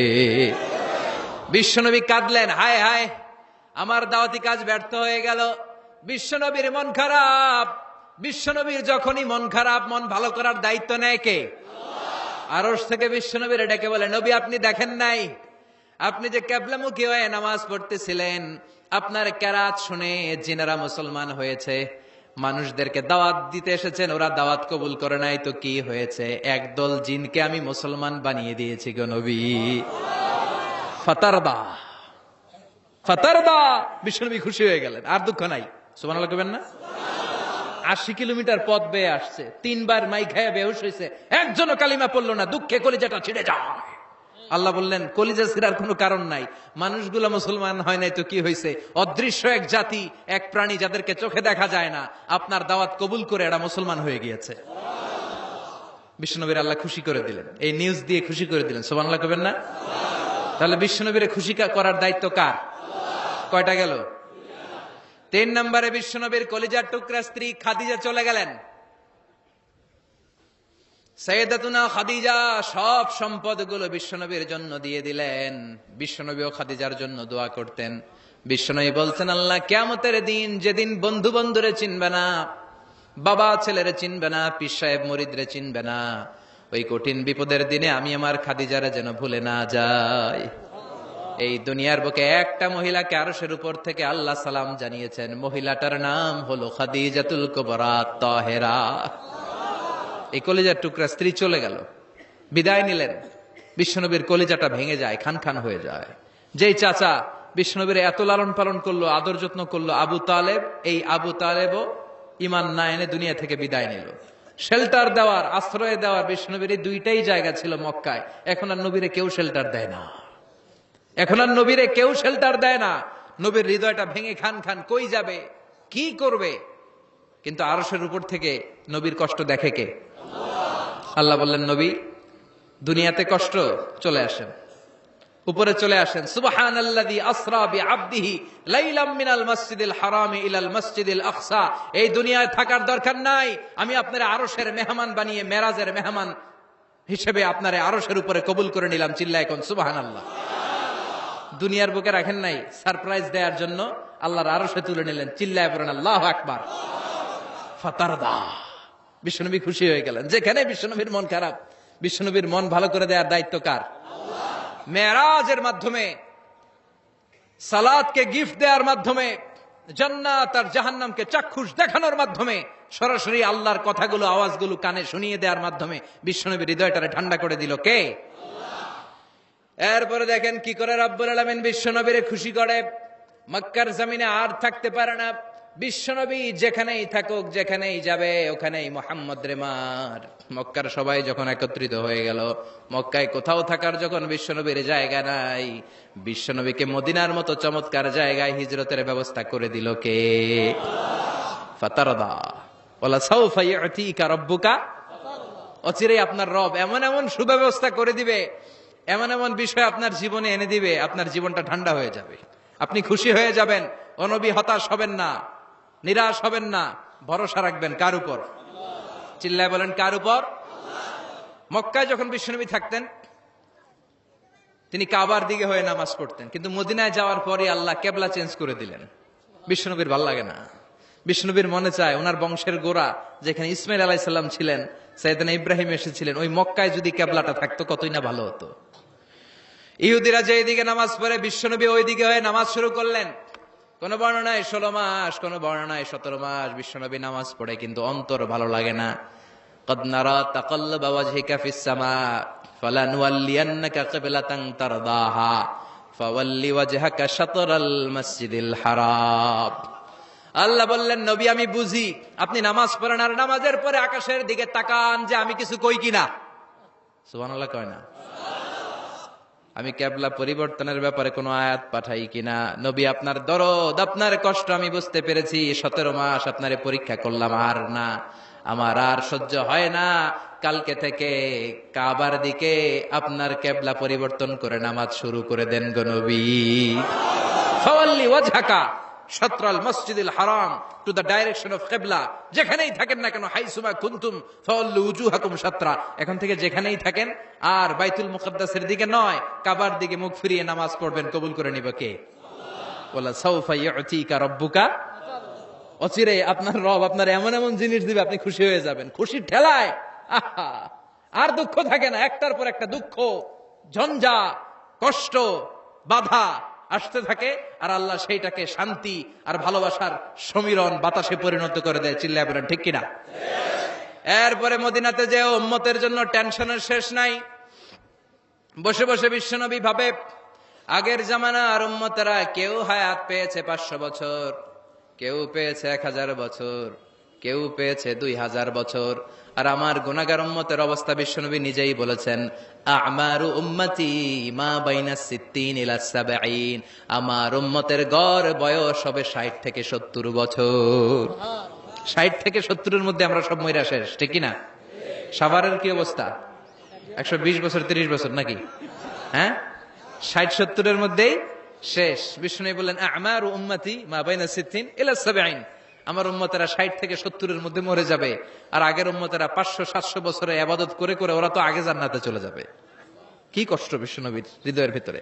বিশ্বনবী কাঁদলেন, হায় হায়, আমার দাওয়াতি কাজ ব্যর্থ হয়ে গেল। বিশ্বনবীর মন খারাপ। বিশ্বনবীর যখনই মন খারাপ, মন ভালো করার দায়িত্ব নেয় কে? আরশ থেকে বিশ্বনবীর ডেকে বলে, নবী আপনি দেখেন নাই, আপনি যে কিবলামুখী হয়ে নামাজ পড়তেছিলেন, আপনার কেরাত শুনে জিনেরা মুসলমান হয়েছে। মানুষদেরকে দাওয়াত দিতে এসেছেন, ওরা দাওয়াত কবুল করে নাই, তো কি হয়েছে? একদল জিনকে আমি মুসলমান বানিয়ে দিয়েছি গো নবী। ফাতারদা ফাতারদা। বিশ্বনবী খুশি হয়ে গেলেন, আর দুঃখ নাই। সুবহানাল্লাহ কইবেন না? 80 কিলোমিটার পথ বেয়ে আসছে, 3 বার মাই খায়া বেহুশ হয়েছে, একজনও কালিমা পড়লো না, দুঃখে কলিজাটা ছিঁড়ে যায়। আল্লাহ বললেন, কলিজা ছিঁড়ার কোনো কারণ নাই, মানুষগুলো মুসলমান হয় নাই তো কি হয়েছে? অদৃশ্য এক জাতি, এক প্রাণী যাদেরকে চোখে দেখা যায় না, আপনার দাওয়াত কবুল করে এরা মুসলমান হয়ে গিয়েছে। বিশ্বনবীর আল্লাহ খুশি করে দিলেন, এই নিউজ দিয়ে খুশি করে দিলেন। সুবহানাল্লাহ কইবেন না? তাহলে বিশ্বনবীরে খুশি করার দায়িত্ব কার? কয়টা গেল? 3 নম্বরে বিশ্বনবীর কলিজার টুকরা স্ত্রী খাদিজা চলে গেলেন। সাইয়েদাতুনা খাদিজা সব সম্পদগুলো বিশ্বনবীর জন্য দিয়ে দিলেন। বিশ্বনবীও খাদিজার জন্য দোয়া করতেন। বিশ্বনবী বলতেন, আল্লাহ কিয়ামতের দিন, যেদিন বন্ধু বন্ধুরে চিনবে না, বাবা ছেলেরে চিনবে না, পীর সাহেব মুরিদরে চিনবে না, ওই কঠিন বিপদের দিনে আমি আমার খাদিজারে যেন ভুলে না যাই। এই দুনিয়ার বুকে একটা মহিলাকে আরশের উপর থেকে আল্লাহ সালাম জানিয়েছেন, মহিলাটার নাম হলো খাদিজাতুল কুবরা তাহেরা। এই কলিজার টুকরা স্ত্রী চলে গেল, বিদায় নিলেন। বিশ্বনবীর কলিজাটা ভেঙে যায়, খান খান হয়ে যায়। যেই চাচা বিশ্বনবীর এত লালন পালন করলো, আদর যত্ন করলো, আবু তালেব, এই আবু তালেবও ইমান না এনে দুনিয়া থেকে বিদায় নিল। শেল্টার দেওয়ার, আশ্রয় দেওয়ার বিশ্বনবীর এই দুইটাই জায়গা ছিল মক্কায়। এখন আর নবীরে কেউ শেল্টার দেয় না, এখন আর নবীরে কেউ শেল্টার দেয় না। নবীর হৃদয়টা ভেঙে খান খান, কই যাবে, কি করবে? কিন্তু আরশের উপর থেকে নবীর কষ্ট দেখে কে? আল্লাহ বললেন, নবী দুনিয়াতে কষ্ট, চলে আসেন, উপরে চলে আসেন। সুবহানাল্লাযী আসরা বিআবদিহি লাইলাম মিনাল মাসজিদিল হারামি ইলাল মাসজিদিল আকসা। এই দুনিয়ায় থাকার দরকার নাই, আমি আপনারে আরশের মেহমান বানিয়ে মেরাজের মেহমান হিসেবে আপনারে আরশের উপরে কবুল করে নিলাম। চিল্লায় কোন সুবহানাল্লাহ। দুনিয়ার বুকে রাখেন নাই, সারপ্রাইজ দেওয়ার জন্য আল্লাহর আরশে তুলে নিলেন। চিল্লায় পড়েন আল্লাহু আকবার। ফাতারদা, বিশ্বনবী খুশি হয়ে গেলেন। যেখানে বিশ্বনবীর মন খারাপ, বিশ্বনবীর মন ভালো করে দেওয়ার দায়িত্ব কার? মেরাজের মাধ্যমে, সালাতকে গিফট দেওয়ার মাধ্যমে, জান্নাত আর জাহান্নামকে চাক্ষুষ দেখানোর মাধ্যমে, সরাসরি আল্লাহর কথাগুলো, আওয়াজগুলো কানে শুনিয়ে দেওয়ার মাধ্যমে বিশ্বনবীর হৃদয়টারে ঠান্ডা করে দিল কে? এরপরে দেখেন কি করে রব্বুল আলামিন বিশ্বনবীরে খুশি করে। মক্কার জমিনে আর থাকতে পারে না বিশ্বনবী, যেখানেই থাকুক, যেখানেই যাবে, ওখানেই মুহাম্মদ রে মার। মক্কার সবাই যখন একত্রিত হয়ে গেল, মক্কায় কোথাও থাকার যখন বিশ্বনবীর জায়গা নাই, বিশ্বনবীকে মদিনার মতো চমৎকার জায়গায় হিজরতের ব্যবস্থা করে দিল কে? ফাতারদা ওয়ালা সাউফা ইউতিকা রাব্বুকা। অচিরেই আপনার রব এমন এমন সুব্যবস্থা করে দিবে, এমন এমন বিষয় আপনার জীবনে এনে দিবে, আপনার জীবনটা ঠান্ডা হয়ে যাবে, আপনি খুশি হয়ে যাবেন। ও নবী, হতাশ হবেন না, নিরাশ হবেন না, ভরসা রাখবেন কার উপর? চিল্লায় বলেন কার উপর? মক্কায় যখন বিশ্বনবী থাকতেন, তিনি কাবার দিকে হয়ে নামাজ পড়তেন, কিন্তু মদিনায় যাওয়ার পরে আল্লাহ কেবলা চেঞ্জ করে দিলেন। বিশ্বনবীর ভাল লাগে না, বিশ্বনবীর মনে চায় ওনার বংশের গোড়া যেখানে ইসমাইল আলাইহিস সালাম ছিলেন, সাইয়েদনা ইব্রাহিম এসেছিলেন, ওই মক্কায় যদি কেবলাটা থাকতো কতই না ভালো হতো। ইহুদিরা যে দিকে নামাজ পড়ে, বিশ্বনবী ওই দিকে হয়ে নামাজ শুরু করলেন। কোন বর্ণনায় 16 মাস, কোন বর্ণনায় 17 মাস বিশ্বনবী নামাজ পড়ে, কিন্তু অন্তর ভালো লাগে না। قد نرى تقلب وجهك في السماء فلنولينك قبلة ترضاها فول وجهك شطر المسجد الحرام। আল্লাহ বললেন, নবী আমি বুঝি আপনি নামাজ পড়েন, আর নামাজের পরে আকাশের দিকে তাকান যে আমি কিছু কই কিনা। সুবহানাল্লাহ কয় না? আমি কেবলা পরিবর্তনের ব্যাপারে কোনো আয়াত পাঠাই কিনা। নবী আপনার দরদ, আপনার কষ্ট আমি বুঝতে পেরেছি। 17 মাস আপনারে পরীক্ষা করলাম, আর না, আমার আর সহ্য হয় না। কালকে থেকে কাবার দিকে আপনার কেবলা পরিবর্তন করে নামাজ শুরু করে দেন গো নবী। ফাওয়াল্লি ওয়াজহাকা শাতরাল মসজিদিল হারাম, টু দ্য ডাইরেকশন অফ কিবলা। যেখানেই থাকেন না কেন, হাইসুমা কুনতুম ফাওয়াল্লু উজুহাকুম শাতরা, এখন থেকে যেখানেই থাকেন আর বাইতুল মুকদ্দাসের দিকে নয়, কাবার দিকে মুখ ফিরিয়ে নামাজ পড়বেন। কবুল করে নিবে কে? ওয়ালা সাউফা ইউতিকা রাব্বুকা। অচিরে আপনার রব আপনার এমন এমন জিনিস দিবে, আপনি খুশি হয়ে যাবেন। খুশির ঠেলায় আহা, আর দুঃখ থাকে না, একটার পর একটা দুঃখ, ঝঞ্ঝা, কষ্ট, বাধা আসতে থাকে, আর আল্লাহ সেইটাকে শান্তি আর ভালোবাসার সমীরণ বাতাসে পরিণত করে দেয়। চিল্লায় বলেন ঠিক কিনা? এরপরে মদিনাতে যে উম্মতের জন্য টেনশনের শেষ নাই। বসে বসে বিশ্বনবী ভাবে, আগের জামানার উম্মতেরা কেউ হায়াত পেয়েছে 500 বছর, কেউ পেয়েছে 1000 বছর, কেউ পেয়েছে 2000 বছর, আর আমার গুনাহগার উম্মতের অবস্থা বিশ্বনবী নিজেই বলেছেন, আমারু উম্মতি মা বাইনা 60 ইলা 70। আমার উম্মতের গড় বয়স হবে 60 থেকে 70 বছর। 60 থেকে 70-এর মধ্যে আমরা সব মইরা শেষ, ঠিক কিনা? সাভারের কি অবস্থা? 120 বছর 30 বছর নাকি? হ্যাঁ, 60-70-এর মধ্যেই শেষ। বিষ্ণু বললেন, আমারু উম্মতি মা বাইনা 60 ইলা 70। আমার উম্মতেরা 60 থেকে 70-এর মধ্যে মরে যাবে, আর আগের উম্মতেরা 500-700 বছরে ইবাদত করে করে ওরা তো আগে জান্নাতে চলে যাবে। কি কষ্ট বিশ্ব নবীর হৃদয়ের ভিতরে।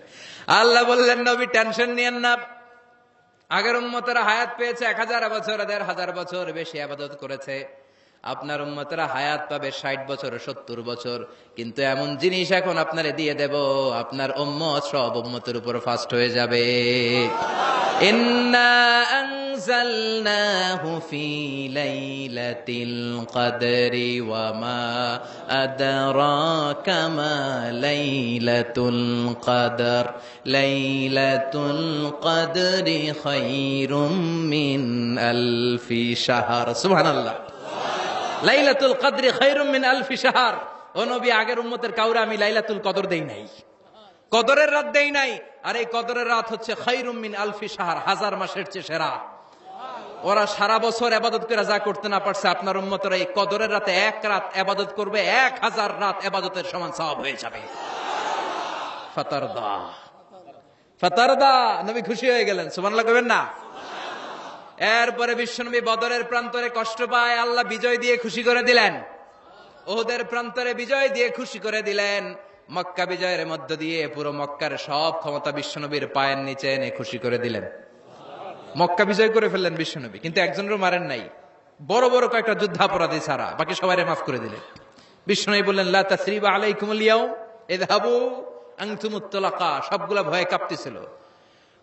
আল্লাহ বললেন, নবী টেনশন নিয়েন না, আগের উম্মতেরা হায়াত পেয়েছে 1000 বছর, 1500 বছর বেশি ইবাদত করেছে। আপনার উম্মতেরা হায়াত পাবে 60 বছর, 70 বছর। কিন্তু এমন জিনিস এখন আপনারে দিয়ে দেব, আপনার উম্মত সব উম্মতের উপর ফাস্ট হয়ে যাবে। ইন্না আনজালনাহু ফি লাইলাতিল কদরি ওয়া মা আদরাকা মা লাইলাতুল কদর লাইলাতুল কদরি খায়রুম মিন আলফি শাহর। সুবহানাল্লাহ। লাইলাতুল কদরি খায়রুম মিন আলফি শাহর। ও নবী, আগের উম্মতের কাউরে আমি লাইলাতুল কদর দেই নাই, কদরের রাত দেই নাই। আর এই কদরের রাত হচ্ছে খায়রুম মিন আলফি শাহর, 1000 মাসের চেয়ে সেরা। ওরা সারা বছর ইবাদত করে যা করতে না পারছে, আপনার উম্মতরা এই কদরের রাতে এক রাত ইবাদত করবে, 1000 রাত ইবাদতের সমান সওয়াব হয়ে যাবে। ফাতারদা ফাতারদা, নবী খুশি হয়ে গেলেন। সুবহানাল্লাহ কইবেন না? এরপরে বিশ্বনবী বদরের প্রান্তরে কষ্ট পায়, আল্লাহ বিজয় দিয়ে খুশি করে দিলেন। ওহদের প্রান্তরে বিজয় দিয়ে খুশি করে দিলেন। মক্কা বিজয়ের মধ্য দিয়ে পুরো মক্কার সব ক্ষমতা বিশ্বনবীর পায়ের নিচে এনে খুশি করে দিলেন। মক্কা বিজয় করে ফেললেন বিশ্বনবী, কিন্তু একজনেরও মারেন নাই, বড় বড় কয়েকটা যুদ্ধাপরাধী ছাড়া বাকি সবাইরে মাফ করে দিলেন। বিশ্বনবী বললেন, লা তাসরিবা আলাইকুমুল ইয়াউম ইযহাবু আনতুমুত তুলাকা। সবগুলা ভয়ে কাঁপতেছিল।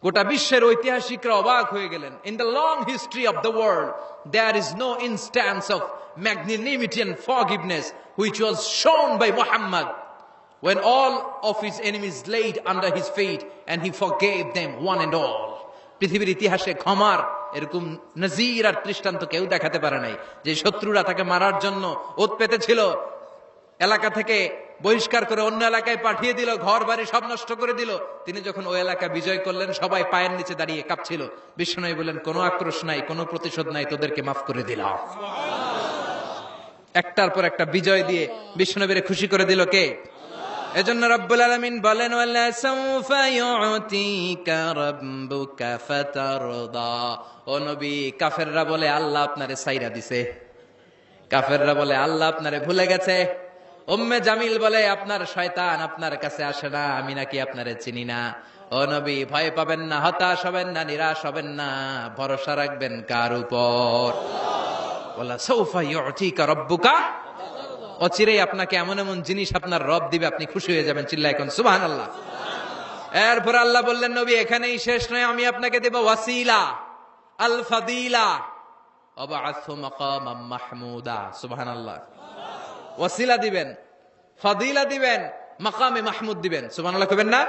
গোটা বিশ্বের ঐতিহাসিকরা অবাক হয়ে গেলেন। In the long history of the world there is no instance of magnanimity and forgiveness which was shown by Muhammad when all of his enemies laid under his feet and he forgave them one and all. পৃথিবীর ইতিহাসে ক্ষমার এরকম নজির আর দৃষ্টান্ত কেউ দেখাতে পারে নাই। যে শত্রুরা তাকে মারার জন্য ওত পেতেছিল, এলাকা থেকে বহিষ্কার করে অন্য এলাকায় পাঠিয়ে দিল, ঘর বাড়ি সব নষ্ট করে দিল, তিনি যখন ওই এলাকা বিজয় করলেন, সবাই পায়ের নিচে দাঁড়িয়ে কাঁপছিল। বিশ্বনবী বললেন, কোনো আক্রোশ নাই, কোনো প্রতিশোধ নাই, তোদেরকে মাফ করে দিলাম। একটার পর একটা বিজয় দিয়ে বিশ্বনবীরে খুশি করে দিল কে? এজন্য রব্বুল আলামিন বলেন, ওয়ালা সাউফা ইউতিকা রাব্বুকা ফাতারদা। ও নবী, কাফেররা বলে আল্লাহ আপনারে সাইরা দিছে, কাফেররা বলে আল্লাহ আপনারে ভুলে গেছে। উম্মে জামিল বলে আপনার শয়তান আপনার কাছে আসে না, আমি নাকি আপনারে চিনি না। ও নবী, ভয় পাবেন না, হতাশ হবেন না, নিরাশ হবেন না, ভরসা রাখবেন কার উপর? ওয়ালা সাউফা ইউতিকা রাব্বুকা। অচিরেই আপনাকে এমন এমন জিনিস আপনার রব দিবে, আপনি খুশি হয়ে যাবেন। চিল্লায় এখন সুবহানাল্লাহ। এরপর আল্লাহ বললেন, নবী এখানেই শেষ নয়, আমি আপনাকে দেব ওয়াসিলা আল ফাদিলা ওয়াবআসহু মাকামাম মাহমুদা। সুবহানাল্লাহ। ওয়াসিলা দিবেন, ফাদিলা দিবেন, মাকামে মাহমুদ দিবেন। সুবহানাল্লাহ কইবেন না?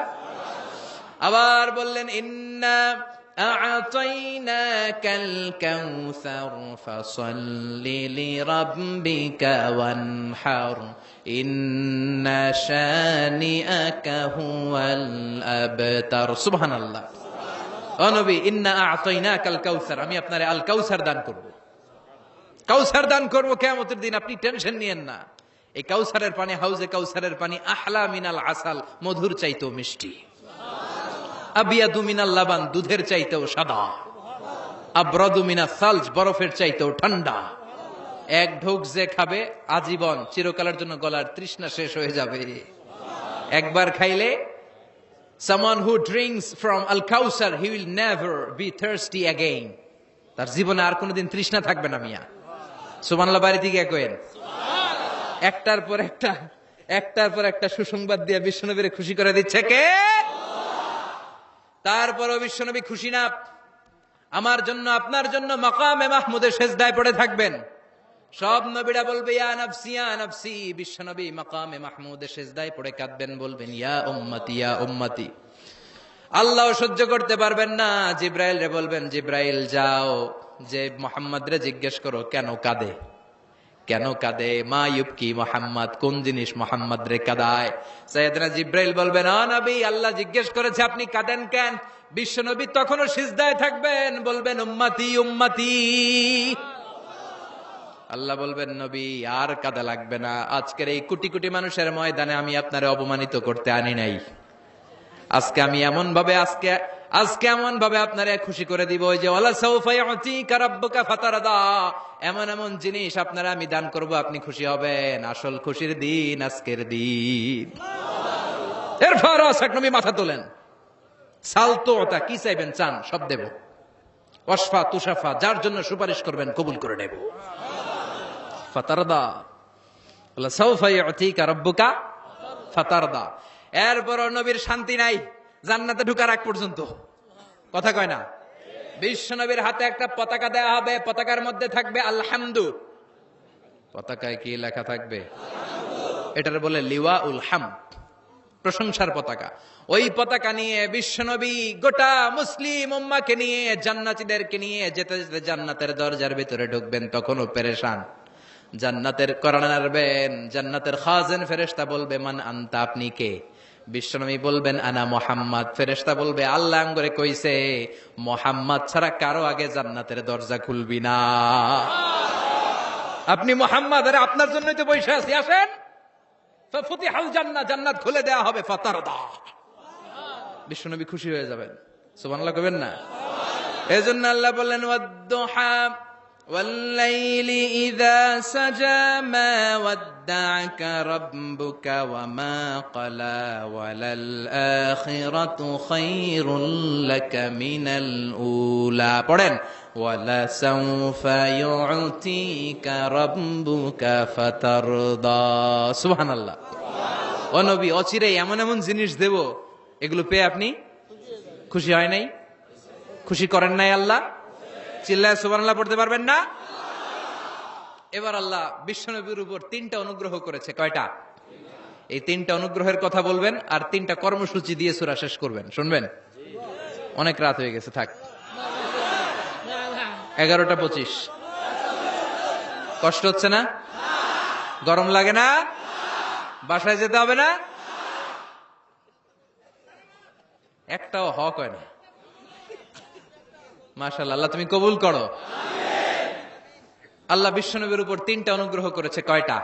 আবার বললেন, ইন্না আ'তাইনাকাল কাউসার ফাসাল্লি লিরাব্বিকা ওয়ানহার ইন্না শানিআকা হুয়াল আবতার। সুবহানাল্লাহ। ও নবী, ইন্না আ'তাইনাকাল কাউসার, আমি আপনারে আল কাউসার দান করব। কাউসার দান করব কিয়ামতের দিন, আপনি টেনশন নিয়েন না। এই কাউসারের পানি, হাউজে কাউসারের পানি আহলা মিনাল আসাল, মধুর চাইতেও মিষ্টি। আবিয়াদু মিনাল লাবান, দুধের চাইতেও সাদা। আবরাদু মিনাস সালজ, বরফের চাইতেও ঠান্ডা। এক ঢোক যে খাবে আজীবন, চিরকালের জন্য গলার তৃষ্ণা শেষ হয়ে যাবে। একবার খাইলে, someone who drinks from al-Kausar, he will never be thirsty again. তার জীবনে আর কোনোদিন তৃষ্ণা থাকবে না। মিয়া সুবহানাল্লাহ বাড়িতে গিয়ে কইেন। একটার পর একটা সুসংবাদ দিয়ে বিশ্বনবীরে খুশি করে দিচ্ছে কে? তারপরও বিশ্বনবী খুশি না। আমার জন্য, আপনার জন্য মাকামে মাহমুদের সেজদায় পড়ে থাকবেন। সব নবীরা বলবে ইয়া নাফসি ইয়া নাফসি, বিশ্বনবী মাকামে মাহমুদের সেজদায় পড়ে কাঁদবেন, বলবেন ইয়া উম্মতি ইয়া উম্মতি। আল্লাহ সহ্য করতে পারবেন না, জিব্রাইল রে বলবেন, জিব্রাইল যাও, যে মুহাম্মদ রে জিজ্ঞেস করো কেন কাঁদে, কেন কাঁদে। মা ইউবকি মুহাম্মদ, কোন জিনিস মুহাম্মদ রে কাঁদায়? সাইয়েদনা জিব্রাইল বলবেন, ও নবী, আল্লাহ জিজ্ঞেস করেছে আপনি কাঁদেন কেন? বিশ্বনবী তখনও সিজদায় থাকবেন, বলবেন উম্মতি উম্মতি। আল্লাহ বলবেন, নবী আর কাঁদা লাগবে না, আজকের এই কোটি কোটি মানুষের ময়দানে আমি আপনারে অপমানিত করতে আনি নাই। আজকে আমি এমন ভাবে আজকে এমন ভাবে আপনারা খুশি করে দিব যে ওয়ালা সাউফা ইউতিকা রাব্বুকা ফাতারদা, এমন এমন জিনিস আপনারা আমি দান করব, আপনি খুশি হবেন। আসল খুশির দিন আজকের দিন। এরপর নবী মাথা তোলেন, সালতোতা, কি চাইবেন চান সব দেব। ওয়াসফা তুষাফা, যার জন্য সুপারিশ করবেন কবুল করে নেব। ফাতারদা, ওয়ালা সাউফা ইউতিকা রাব্বুকা ফাতারদা। এরপর নবীর শান্তি নাই জান্নাতে ঢোকার আগ পর্যন্ত, কথা কয় না। বিশ্ব নবীর হাতে একটা পতাকা দেয়া হবে, পতাকার মধ্যে থাকবে আলহামদু। পতাকায় কি লেখা থাকবে? এটার বলে লিওয়া উল হামদ, প্রশংসার পতাকা। ওই পতাকা নিয়ে বিশ্ব নবী গোটা মুসলিম উম্মাহকে নিয়ে, জান্নাতীদেরকে নিয়ে যেতে যেতে জান্নাতের দরজার ভিতরে ঢুকবেন, তখনও পেরেশান। জান্নাতের কোরআন নাড়বেন, জান্নাতের খাজেন ফেরেশতা বলবে মান আনতা, আপনি কে? বিশ্বনবী বলবেন আনা মুহাম্মদ। ফেরেশতা বলবে আল্লাহ আঙ্গরে কইছে মুহাম্মদ ছাড়া কারো আগে জান্নাতের দরজা খুলবি না। আপনি মুহাম্মদ, আরে আপনার জন্যই তো বসে আছি, আসেন। ফাফুতিহাল জান্নাহ, জান্নাত খুলে দেয়া হবে। ফাতারদা, বিশ্বনবী খুশি হয়ে যাবেন। সুবহানাল্লাহ কইবেন না? এজন্য আল্লাহ বললেন ওয়াদ-দুহা والليل إذا سجى ما ودعك ربك وما قلى وللآخرة خير لك من الأولى পড়েন ولسوف يعطيك ربك فترضى সুবহানাল্লাহ। ও নবী, অচিরে এমন এমন জিনিস দেব, এগুলো পেয়ে আপনি খুশি হয় নাই? খুশি করেন নাই আল্লাহ? চিল্লায় সুবহানাল্লাহ পড়তে পারবেন না? এবার আল্লাহ বিশ্বনবীর উপর 3টা অনুগ্রহ করেছে। কয়টা? এই 3টা অনুগ্রহের কথা বলবেন আর 3টা কর্মসূচি দিয়ে সূরা শেষ করবেন। শুনবেন? অনেক রাত হয়ে গেছে, থাক। 11:25। কষ্ট হচ্ছে না? গরম লাগে না? বাসায় যেতে হবে না? একটাও হক হয় না। মাশাআল্লাহ, আল্লাহ তুমি কবুল করো। আল্লাহ বিশ্বনবীর উপর 3টা অনুগ্রহ করেছে। কয়টা?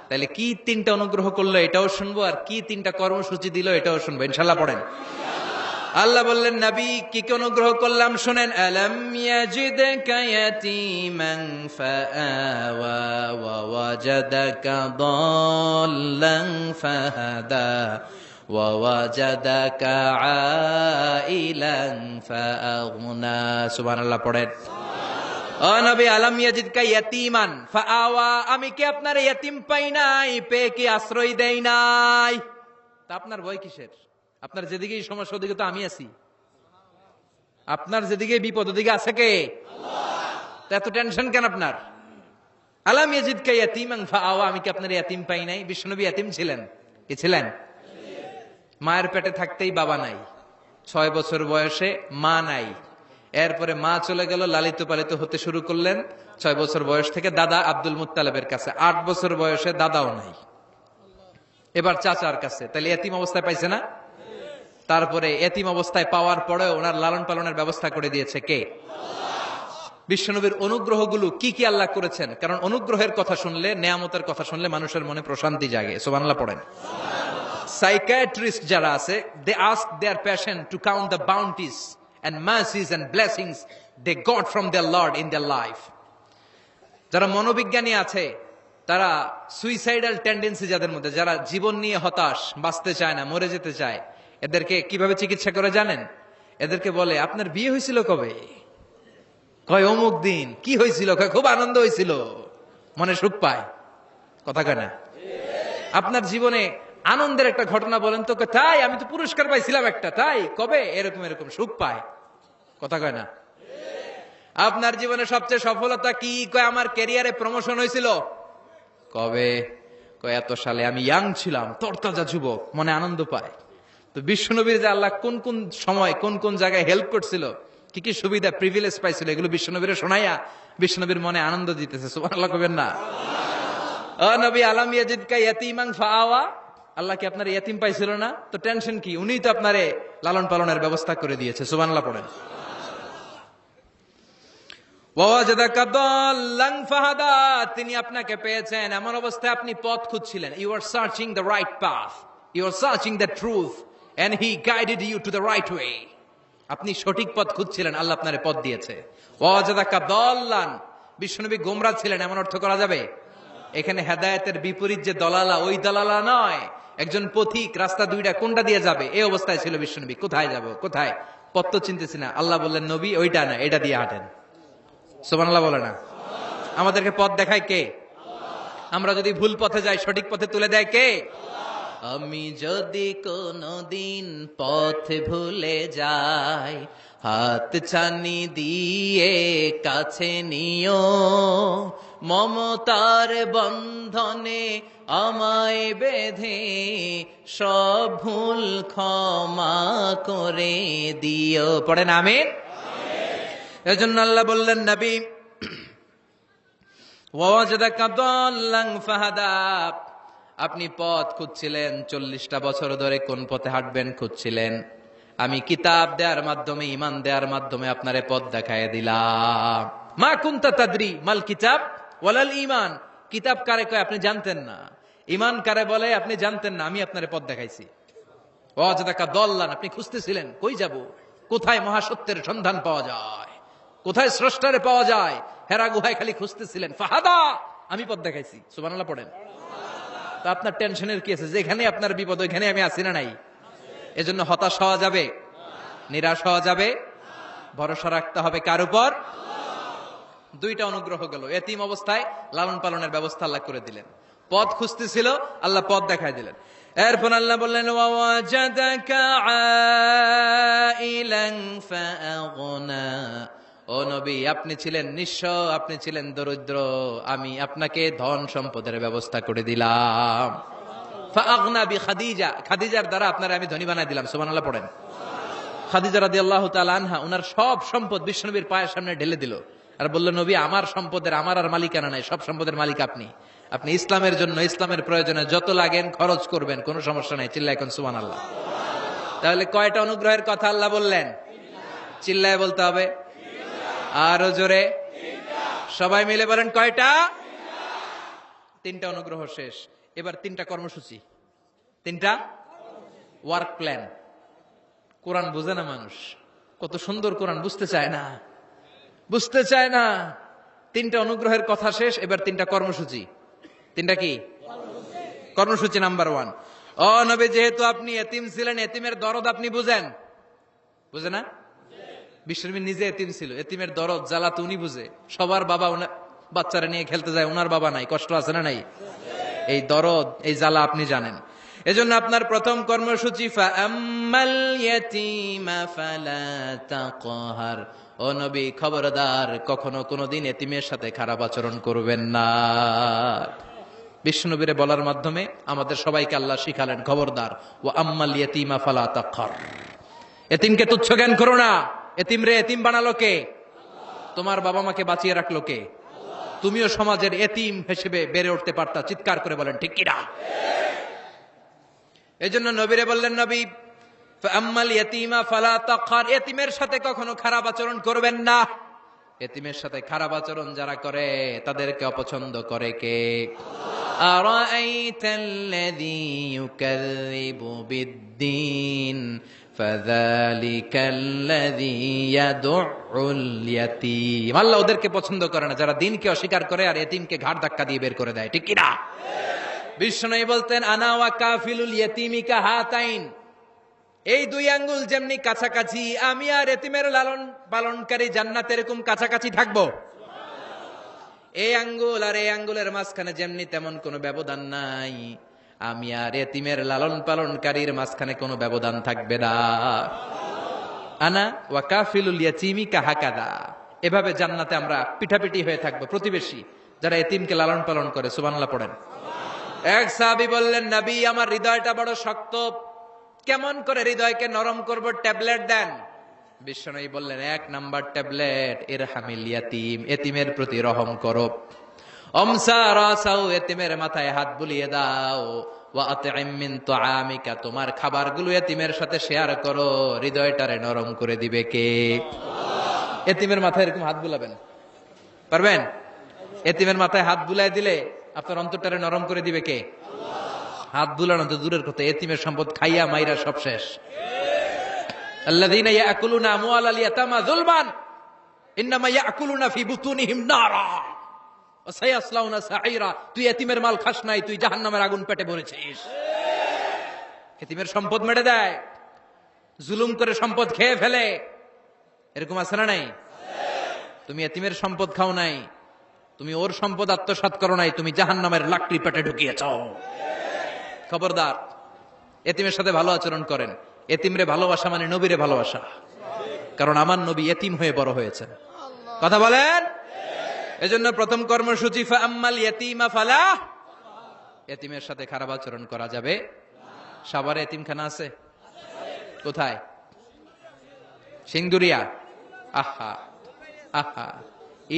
তাহলে কি 3টা অনুগ্রহ করলো এটাও শুনবো, আর কি 3টা কর্মসূচি দিল এটাও শুনবো ইনশাআল্লাহ। পড়েন। আল্লাহ বললেন নবী কি কি অনুগ্রহ করলাম শুনেন। আলাম ইয়াজিদকা ইয়াতীমান ফাআওয়া ওয়া ওয়াজাদাকা দাল্লান ফাহাদা ووجدك عائلا فأغنى সুবহানাল্লাহ পড়েন। ও নবী, আলাম ইয়াজিদকা ইয়াতীমান ফাআওয়া, আমি কি আপনার ইয়াতীম পাই নাই, পেয়ে কি আশ্রয় দেই নাই? তা আপনার ভয় কিসের? আপনার যেদিকেই সমস্যা ওদিকে তো আমি আছি। আপনার যেদিকে বিপদ ওদিকে আছে কে? আল্লাহ। এত টেনশন কেন আপনার? আলাম ইয়াজিদকা ইয়াতীমান ফাআওয়া, আমি কি আপনার ইয়াতীম পাই নাই? বিশ্বনবী ইয়াতীম ছিলেন। কি ছিলেন? মায়ের পেটে থাকতেই বাবা নাই, 6 বছর বয়সে মা নাই, এরপরে মা চলে গেল, লালিত পালিত হতে শুরু করলেন 6 বছর বয়স থেকে দাদা আব্দুল মুত্তালিবের কাছে, 8 বছর বয়সে দাদাও নাই, এবার চাচার কাছে। তাহলে এতিম অবস্থায় পাইছে না? তারপরে এতিম অবস্থায় পাওয়ার পরে ওনার লালন পালনের ব্যবস্থা করে দিয়েছে কে? বিশ্বনবীর অনুগ্রহগুলো কি কি আল্লাহ করেছেন, কারণ অনুগ্রহের কথা শুনলে, নেয়ামতের কথা শুনলে মানুষের মনে প্রশান্তি জাগে। সুবহানাল্লাহ পড়েন। সাইকিয়াট্রিস্ট যারা আছে, they ask their patient to count the bounties and mercies and blessings they got from their Lord in their life. যারা মনোবিজ্ঞানী আছে, তারা সুইসাইডাল টেন্ডেন্সি যাদের মধ্যে, যারা জীবন নিয়ে হতাশ, বাঁচতে চায় না, মরে যেতে চায়, এদেরকে কিভাবে চিকিৎসা করে জানেন? এদেরকে বলে আপনার বিয়ে হয়েছিল কবে? কয় অমুক দিন। কি হয়েছিল? কয় খুব আনন্দ হয়েছিল, মনে সুখ পায়। কথা কয় না? আপনার জীবনে আনন্দের একটা ঘটনা বলেন তো। তাই আমি তো পুরস্কার পাইছিলাম একটা। তাই কবে? এরকম এরকম সুখ পায়। কথা কয় না? আপনার জীবনে সবচেয়ে সফলতা কি? কয় আমার ক্যারিয়ারে প্রমোশন হয়েছিল। কবে? কয় এত সালে, আমি ইয়াং ছিলাম, তরতাজা যুবক, মনে আনন্দ পায়। তো বিশ্বনবীর যে আল্লাহ কোন কোন সময় কোন কোন জায়গায় হেল্প করছিল, কি কি সুবিধা প্রিভিলেজ পাইছিল, এগুলো বিশ্বনবীরে শোনাইয়া বিশ্বনবীর মনে আনন্দ দিতেছে। সুবহানাল্লাহ কইবেন না? ও নবী, আলাম ইয়াজিদকা ইয়াতীমান ফাআওয়া, আল্লাহ কি আপনার ইয়াতীম পাইছিল না? তো টেনশন কি? উনিই তো আপনারে লালন পালনের ব্যবস্থা করে দিয়েছে। সুবহানাল্লাহ পড়েন। ওয়াজাদাকা দাল্লান ফাহাদা, তিনি আপনাকে পেয়েছেন এমন অবস্থায় আপনি পথ খুঁজছিলেন। You are searching the right path, you are searching the truth, and he guided you to the right way. আপনি সঠিক পথ খুঁজছিলেন, আল্লাহ আপনারে পথ দিয়েছে। ওয়াজাদাকা দাল্লান, বিশ্বনবী গোমরা ছিলেন এমন অর্থ করা যাবে? এখানে হেদায়েতের বিপরীত যে দলালা, ওই দলালা নয়, একজন পথিক, রাস্তা দুইটা, কোনটা দিয়ে যাবে এই অবস্থায় ছিল বিশ্বনবী। কোথায় যাব, কোথায়, পথ তো চিনতেছি না। আল্লাহ বললেন, নবী ওইটা না, এটা দিয়ে হাঁটেন। সুবহানাল্লাহ বলে না? আমাদেরকে পথ দেখায় কে? আমরা যদি ভুল পথে যাই, সঠিক পথে তুলে দেয় কে? আমি যদি কোনদিন পথ ভুলে যাই, হাত ছানি দিয়ে কাছে নিও, মমতার বন্ধনে আমায় বেঁধে সব ভুল ক্ষমা করে দিও। পড়েন আমিন। এজন্য আল্লাহ বললেন, নবী ওয়াজাদাকা দাল্লান ফাহাদা, আপনি পথ খুঁজছিলেন 40টা বছর ধরে, কোন পথে হাঁটবেন খুঁজছিলেন। আমি কিতাব দেওয়ার মাধ্যমে, ঈমান দেওয়ার মাধ্যমে আপনারে পথ দেখায় দিলাম। মা কুনতা তাদরি মাল কিতাব ওয়ালাল ঈমান, কিতাব কারে কয় আপনি জানতেন না, ঈমান কারে বলে আপনি জানতেন না, আমি আপনারে পথ দেখাইছি। ওয়াজাদাকা দাল্লান, আপনি খুঁজতেছিলেন কই যাব, কোথায় মহাসত্যের সন্ধান পাওয়া যায়, কোথায় স্রষ্টারে পাওয়া যায়, হেরা গুহায় খালি খুঁজতেছিলেন। ফাহাদা, আমি পথ দেখাইছি। সুবহানাল্লাহ পড়েন। তো আপনার টেনশনের কি আছে? যেখানে আপনার বিপদ ওইখানে আমি আছি না নাই? এজন্য হতাশ হওয়া যাবে, নিরাশ হওয়া যাবে, ভরসা রাখতে হবে কার উপর? দুইটা অনুগ্রহ গেল, এতিম অবস্থায় লালন পালনের ব্যবস্থা আল্লাহ করে দিলেন, পথ খুঁজতেছিল আল্লাহ পথ দেখায় দিলেন। এরপর আল্লাহ বললেন, ওয়াজাদাকা আইলান ফাআগনা, ও নবী আপনি ছিলেন নিঃস্ব, আপনি ছিলেন দরিদ্র, আমি আপনাকে ধন সম্পদের ব্যবস্থা করে দিলাম। ফাআগনা বিখাদিজা, খাদিজার দ্বারা আপনারা আমি ধনী বানাই দিলাম। সুবহানাল্লাহ পড়েন। খাদিজা রাদিয়াল্লাহু তাআলা আনহা উনার সব সম্পদ বিশ্বনবীর পায়ের সামনে ঢেলে দিল আর বলল, নবী আমার সম্পদের আমার আর মালিকানা নাই, সব সম্পদের মালিক আপনি। আপনি ইসলামের জন্য, ইসলামের প্রয়োজনে যত লাগেন খরচ করবেন, কোনো সমস্যা নাই। চিল্লায় এখন সুবহানাল্লাহ। তাহলে কয়টা অনুগ্রহের কথা আল্লাহ বললেন? চিল্লায় বলতে হবে, আরো জোরে, সবাই মিলে বলেন কয়টা? 3টা অনুগ্রহ শেষ। এবার 3টা কর্মসূচি, 3টা ওয়ার্ক প্ল্যান। কোরআন বুঝে না মানুষ, কত সুন্দর কোরআন, বুঝতে চায় না, বুঝতে চায় না। 3টা অনুগ্রহের কথা শেষ, এবার 3টা কর্মসূচি। 3টা কি কর্মসূচি? নাম্বার 1, ও নবী যেহেতু আপনি এতিম ছিলেন, এতিমের দরদ আপনি বুঝেন, বুঝে না? বিশ্বনবী নিজে এতিম ছিল, এতিমের দরদ জ্বালা তো উনি বুঝে। সবার বাবা বাচ্চারা নিয়ে খেলতে যায়, ওনার বাবা নাই, কষ্ট আছে না নাই? এই দরদ, এই জ্বালা আপনি জানেন। এজন্য আপনার প্রথম কর্মসূচি, ফাআম্মাল ইয়াতীমা ফালা তাকহার, ও নবী খবরদার কখনো কোনোদিন এতিমের সাথে খারাপ আচরণ করবেন না। বিশ্বনবীরে বলার মাধ্যমে আমাদের সবাইকে আল্লাহ শিখালেন, খবরদার, ওয়া আম্মাল ইয়াতীমা ফালা তাকহার, এতিমকে তুচ্ছ জ্ঞান করো না। এতিম রে এতিম বানালো কে? তোমার বাবা মাকে বাঁচিয়ে রাখলো কে? তুমিও সমাজের এতিম হিসেবে বেড়ে উঠতে পারতা। চিৎকার করে বলেন ঠিক কিনা? এই জন্য নবীরে বললেন, নবী ফাআম্মাল ইয়াতীমা ফালা তাকহার, এতিমের সাথে কখনো খারাপ আচরণ করবেন না। এতিমের সাথে খারাপ আচরণ যারা করে তাদেরকে অপছন্দ করে কে? আরাআইতাল্লাযী ইউকাযযিবু বিদ্দীন ফাযালিকাল্লাযী ইয়াদউল ইয়াতীম, আল্লাহ ওদেরকে পছন্দ করে না যারা দ্বীনকে অস্বীকার করে আর এতিমকে ঘাড় ধাক্কা দিয়ে বের করে দেয়। ঠিক কি না? বিশ্বনবী বলতেন, আনা ওয়া কাফিলুল ইয়াতীমি কাহাতাইন, এই 2 আঙ্গুল যেমনি কাছাকাছি, আমি আর এতিমের লালন পালনকারী জান্নাতে এরকম কাছাকাছি থাকবো। এই আঙ্গুল আর এই আঙ্গুলের মাঝখানে যেমনি তেমন কোনো ব্যবধান নাই, আমি আর এতিমের লালন পালনকারীর মাঝখানে কোনো ব্যবধান থাকবে না। আনা ওয়া কাফিলুল ইয়াতীমি কাহাকাদা, এভাবে জান্নাতে আমরা পিঠাপিঠি হয়ে থাকবো, প্রতিবেশী যারা এতিমকে লালন পালন করে। সুবহানাল্লাহ পড়েন। এক সাহাবী বললেন, নবী আমার হৃদয়টা বড় শক্ত, কেমন করে হৃদয়কে নরম করব, ট্যাবলেট দেন। বিশ্বনবী বললেন, 1 নাম্বার ট্যাবলেট, ইরহামিল ইয়াতীম, এতিমের প্রতি রহম করো। আমসা রাসাউ, এতিমের মাথায় হাত বুলিয়ে দাও। ওয়া আতইম মিন তুআমিকা, তোমার খাবারগুলো এতিমের সাথে শেয়ার করো, হৃদয়টারে নরম করে দিবে কে? এতিমের মাথায় এরকম হাত বুলাবেন, পারবেন? এতিমের মাথায় হাত বুলাই দিলে আপনার অন্তরটারে নরম করে দিবে কে? হাত বুলানো তো দূরের কথা, এতিমের সম্পদ খাইয়া মাইরা সব শেষ। আল্লাযীনা ইয়াকুলুনা আমওয়ালাল ইয়াতামা যুলমান ইন্নামা ইয়াকুলুনা ফি বুতুনিহিম নারা ওয়া সায়াসলাউনা সাঈরা। তুই এতিমের মাল খাস নাই, তুই জাহান্নামের আগুন পেটে ভরেছিস। এতিমের সম্পদ মেরে দেয়, জুলুম করে সম্পদ খেয়ে ফেলে, এরকম আছে না নাই? তুমি এতিমের সম্পদ খাও নাই, তুমি ওর সম্পদ আত্মসাৎ করো নাই, তুমি জাহান্নামের লাকড়ি পেটে ঢুকিয়েছ। খবরদার, এতিমের সাথে ভালো আচরণ করেন। এতিমরে ভালোবাসা মানে নবীরে ভালোবাসা, কারণ আমার নবী এতিম হয়ে বড় হয়েছেন। কথা বলেন। এজন্য প্রথম কর্মসূচি ফাআম্মাল ইয়াতীমা ফালা, এতিমের সাথে খারাপ আচরণ করা যাবে। সাভারে এতিমখানা আছে? কোথায়? সিংদুরিয়া। আহা আহা,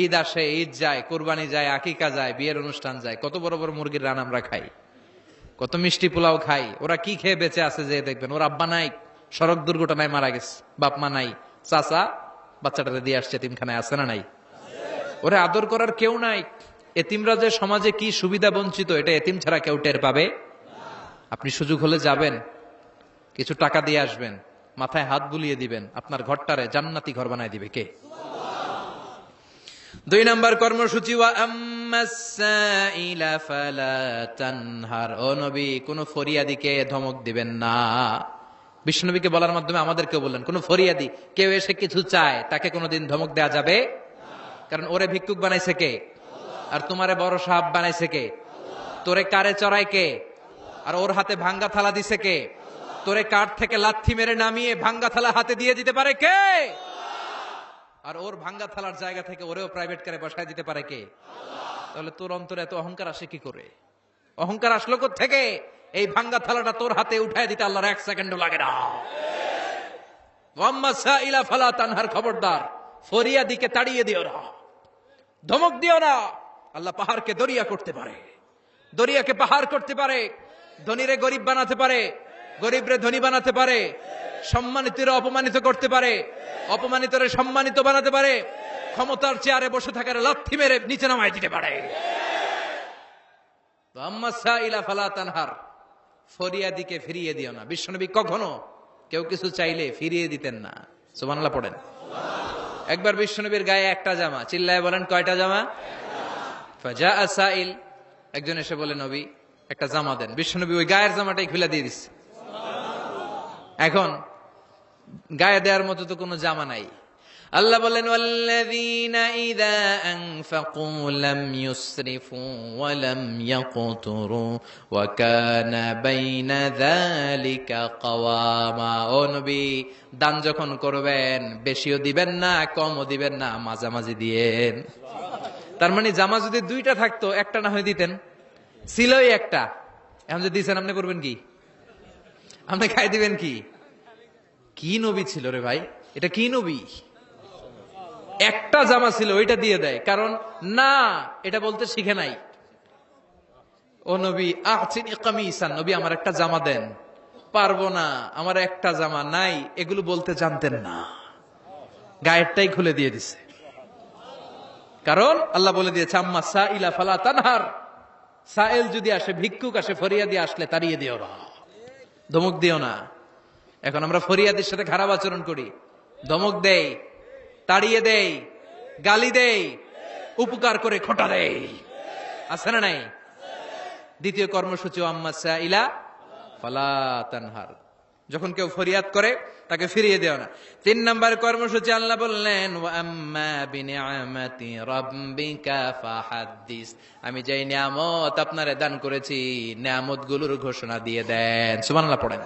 ঈদ আসে, ঈদ যায়, কোরবানি যায়, আকিকা যায়, বিয়ের অনুষ্ঠান যায়, কত বড় বড় মুরগির রান আমরা খাই, কত মিষ্টি পোলাও খাই। ওরা কি খেয়ে বেঁচে আছে যে দেখবেন, ওর আব্বা নাই, সড়ক দুর্ঘটনায় মারা গেছে, বাপ মা নাই, চাচা বাচ্চাটারে দিয়ে আসছে এতিমখানায়, আছে না নাই? ওরে আদর করার কেউ নাই। এতিমরা যে সমাজে কি সুবিধা বঞ্চিত, এটা এতিম ছাড়া কেউ টের পাবে। আপনি সুযোগ হলে যাবেন, কিছু টাকা দিয়ে আসবেন, মাথায় হাত বুলিয়ে দিবেন, আপনার ঘরটারে জান্নাতি ঘর বানায় দিবে কে? 2 নম্বর কর্মসূচি ওয়া আম্মাস সাইলা ফালা তানহার। ও নবী, কোন ফরিয়াদিকে ধমক দিবেন না। বিশ্বনবীকে বলার মাধ্যমে আমাদেরকে বললেন, কোন ফরিয়াদি কেউ এসে কিছু চায়, তাকে কোনোদিন ধমক দেয়া যাবে? কারণ ওরে ভিক্ষুক বানাইছে কে? আর তোমারে বড় সাহাব বানাইছে কে? তোরে কারে চড়ায় কে? আর ওর হাতে ভাঙ্গা থালা দিছে কে? তোরে কাঠ থেকে লাথি মেরে নামিয়ে ভাঙ্গা থালা হাতে দিয়ে দিতে পারে কে? আর ওর ভাঙ্গা থালার জায়গা থেকে ওরেও প্রাইভেট কারে বসায় দিতে পারে কে? তাহলে তোর অন্তরে এত অহংকার আসে কি করে? অহংকার আসলো কোত্থেকে? এই ভাঙ্গা থালাটা তোর হাতে উঠায় দিতে আল্লাহর 1 সেকেন্ডও লাগে না। ওয়াম্মা সাইলা ফালা তানহার। খবরদার, ফরিয়াদিকে তাড়িয়ে দিও না, ধমক দিও না। আল্লাহ পাহাড়কে দরিয়া করতে পারে, দরিয়াকে পাহাড় করতে পারে, ধনীরে গরিব বানাতে পারে, গরিবরে ধনী বানাতে পারে, সম্মানিতরে অপমানিত করতে পারে, অপমানিতরে সম্মানিত বানাতে পারে, ক্ষমতার চেয়ারে বসে থাকার লাথি মেরে নিচে নামায় দিতে পারে। আম্মা সাইলা ফালা তানহার, ফরিয়াদিকে ফিরিয়ে দিও না। বিশ্বনবী কখনো কেউ কিছু চাইলে ফিরিয়ে দিতেন না। সুবহানাল্লাহ পড়েন। একবার বিশ্বনবীর গায়ে একটা জামা, চিল্লায় বলেন কয়টা জামা? ফাজা সাইল, একজন এসে বলে নবী একটা জামা দেন। বিশ্বনবী ওই গায়ের জামাটাই খুলে দিয়ে দিচ্ছে। এখন গায়ে দেওয়ার মতো তো কোনো জামা নাই। আল্লাহ বলেন ওয়াল্লাযীনা ইযা আনফাকু লাম ইউসরিফু ওয়া লাম ইয়াকতুরু ওয়া কানা বাইনা যালিকা কাওয়ামা। ও নবী, দান যখন করবেন বেশিও দিবেন না, কমও দিবেন না, মাঝামাঝি দিয়েন। তার মানে জামা যদি 2টা থাকতো, একটা না হয়ে দিতেন, ছিলই একটা। এখন যদি দিয়েছেন, আপনি করবেন কি? আপনি খাই দিবেন কি? কি নবী ছিল রে ভাই, এটা কি নবী? একটা জামা ছিল, ওইটা দিয়ে দেয়, কারণ না এটা বলতে শিখে নাই। ও নবী আতিনি কামিসান, নবী আমার একটা জামা দেন। পারবো না, আমার একটা জামা নাই, এগুলো বলতে জানতেন না, গায়েরটাই খুলে দিয়ে দিছে। কারণ আল্লাহ বলে দিয়েছে আম্মা সাইলা ফালা তানহার। সাইল যদি আসে, ভিক্ষুক আসে, ফরিয়াদি আসলে তাড়িয়ে দিও না, ধমক দিও না। এখন আমরা ফরিয়াদির সাথে খারাপ আচরণ করি, ধমক দেই, তাড়িয়ে দেই, গালি দেই, উপকার করে খোটা দেই, আছে না নাই? দ্বিতীয় কর্মসূচি আম্মা সাইলা ফালা তানহার, যখন কেউ ফরিয়াদ করে তাকে ফিরিয়ে দেও না। 3 নম্বর কর্মসূচি আল্লাহ বললেন ওয়া আম্মা বিনিআমাতি রাব্বিকা ফাহাদ্দিস। আমি যেই নিয়ামত আপনারে দান করেছি, নিয়ামত গুলোর ঘোষণা দিয়ে দেন। সুবহানাল্লাহ পড়েন।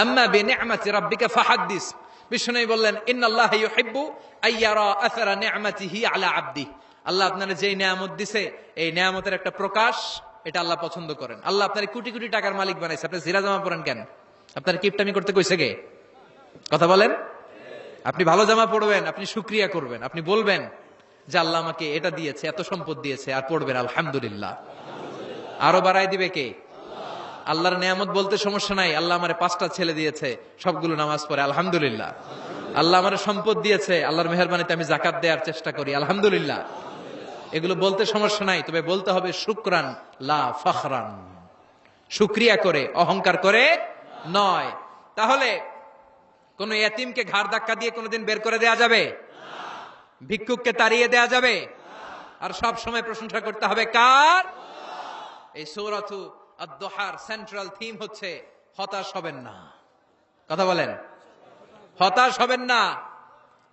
আম্মা বিনিআমাতি রাব্বিকা ফাহাদ্দিস। বিষ্ণু বললেন ইন্নাল্লাহা ইউহিব্বু আইয়ারা আসারা নিআমাতিহি আলা আবদি। আল্লাহ আপনারে যেই নিয়ামত দিছে, এই নিয়ামতের একটা প্রকাশ, এটা আল্লাহ পছন্দ করেন। আল্লাহ আপনারে কোটি কোটি টাকার মালিক বানাইছে, আপনি জিরা জামা পরেন কেন? আপনার কিপটামি করতে কইছে কে? কথা বলেন। আপনি ভালো জামা পরবেন, আপনি শুকরিয়া করবেন, আপনি বলবেন যে আল্লাহ আমাকে এটা দিয়েছে, এত সম্পদ দিয়েছে, আর পড়বেন আলহামদুলিল্লাহ। আরো বাড়াই দিবে কে? আল্লাহর নিয়ামত বলতে সমস্যা নাই। আল্লাহ আমারে 5টা ছেলে দিয়েছে, সবগুলো নামাজ পড়ে আলহামদুলিল্লাহ। আল্লাহ আমারে সম্পদ দিয়েছে, আল্লাহর মেহেরবানিতে আমি যাকাত দেওয়ার চেষ্টা করি আলহামদুলিল্লাহ। এগুলো বলতে সমস্যা নাই, তবে বলতে হবে শুকরান লা ফখরান, শুকরিয়া করে, অহংকার করে নয়। তাহলে কোন এতিমকে ঘাড় ধাক্কা দিয়ে কোনোদিন বের করে দেয়া যাবে? ভিক্ষুককে তাড়িয়ে দেয়া যাবে? আর সব সময় প্রশংসা করতে হবে কার? এই সূরাতু আদ-দুহার সেন্ট্রাল থিম হচ্ছে হতাশ হবেন না। কথা বলেন, হতাশ হবেন না,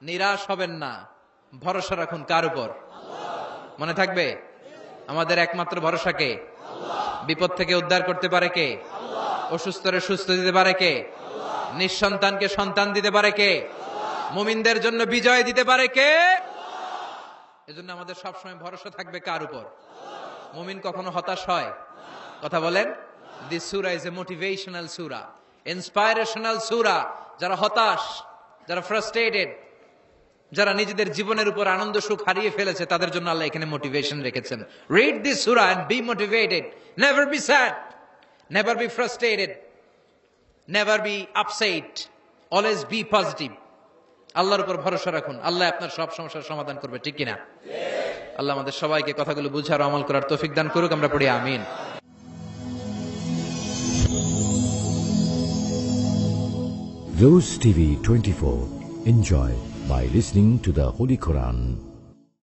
নিরাশ হবেন না, ভরসা রাখুন কার উপর? মনে থাকবে আমাদের একমাত্র ভরসা কে? বিপদ থেকে উদ্ধার করতে পারে কে? অসুস্থরে সুস্থ দিতে পারে কে? নিঃসন্তানকে সন্তান দিতে পারে কে? মুমিনদের জন্য বিজয় দিতে পারে কে? এজন্য আমাদের সবসময় ভরসা থাকবে কার উপর? মুমিন কখনো হতাশ হয়? কথা বলেন। দিস সূরা ইজ এ মোটিভেশনাল সূরা, ইন্সপাইরেশনাল সূরা। যারা হতাশ, যারা ফ্রাস্ট্রেটেড, যারা নিজেদের জীবনের উপর আনন্দ সুখ হারিয়ে ফেলেছে, তাদের জন্য আল্লাহ এখানে মোটিভেশন রেখেছেন। রিড দিস সূরা and be motivated, never be sad, never be frustrated, never be upset, always be positive. আল্লাহর উপর ভরসা রাখুন, আল্লাহ আপনার সব সমস্যার সমাধান করবে, ঠিক কিনা? আল্লাহ আমাদের সবাইকে কথাগুলো বুঝার ও আমল করার তৌফিক দান করুক, আমরা পড়ি আমিন। Rose TV 24. Enjoy by listening to the Holy Quran.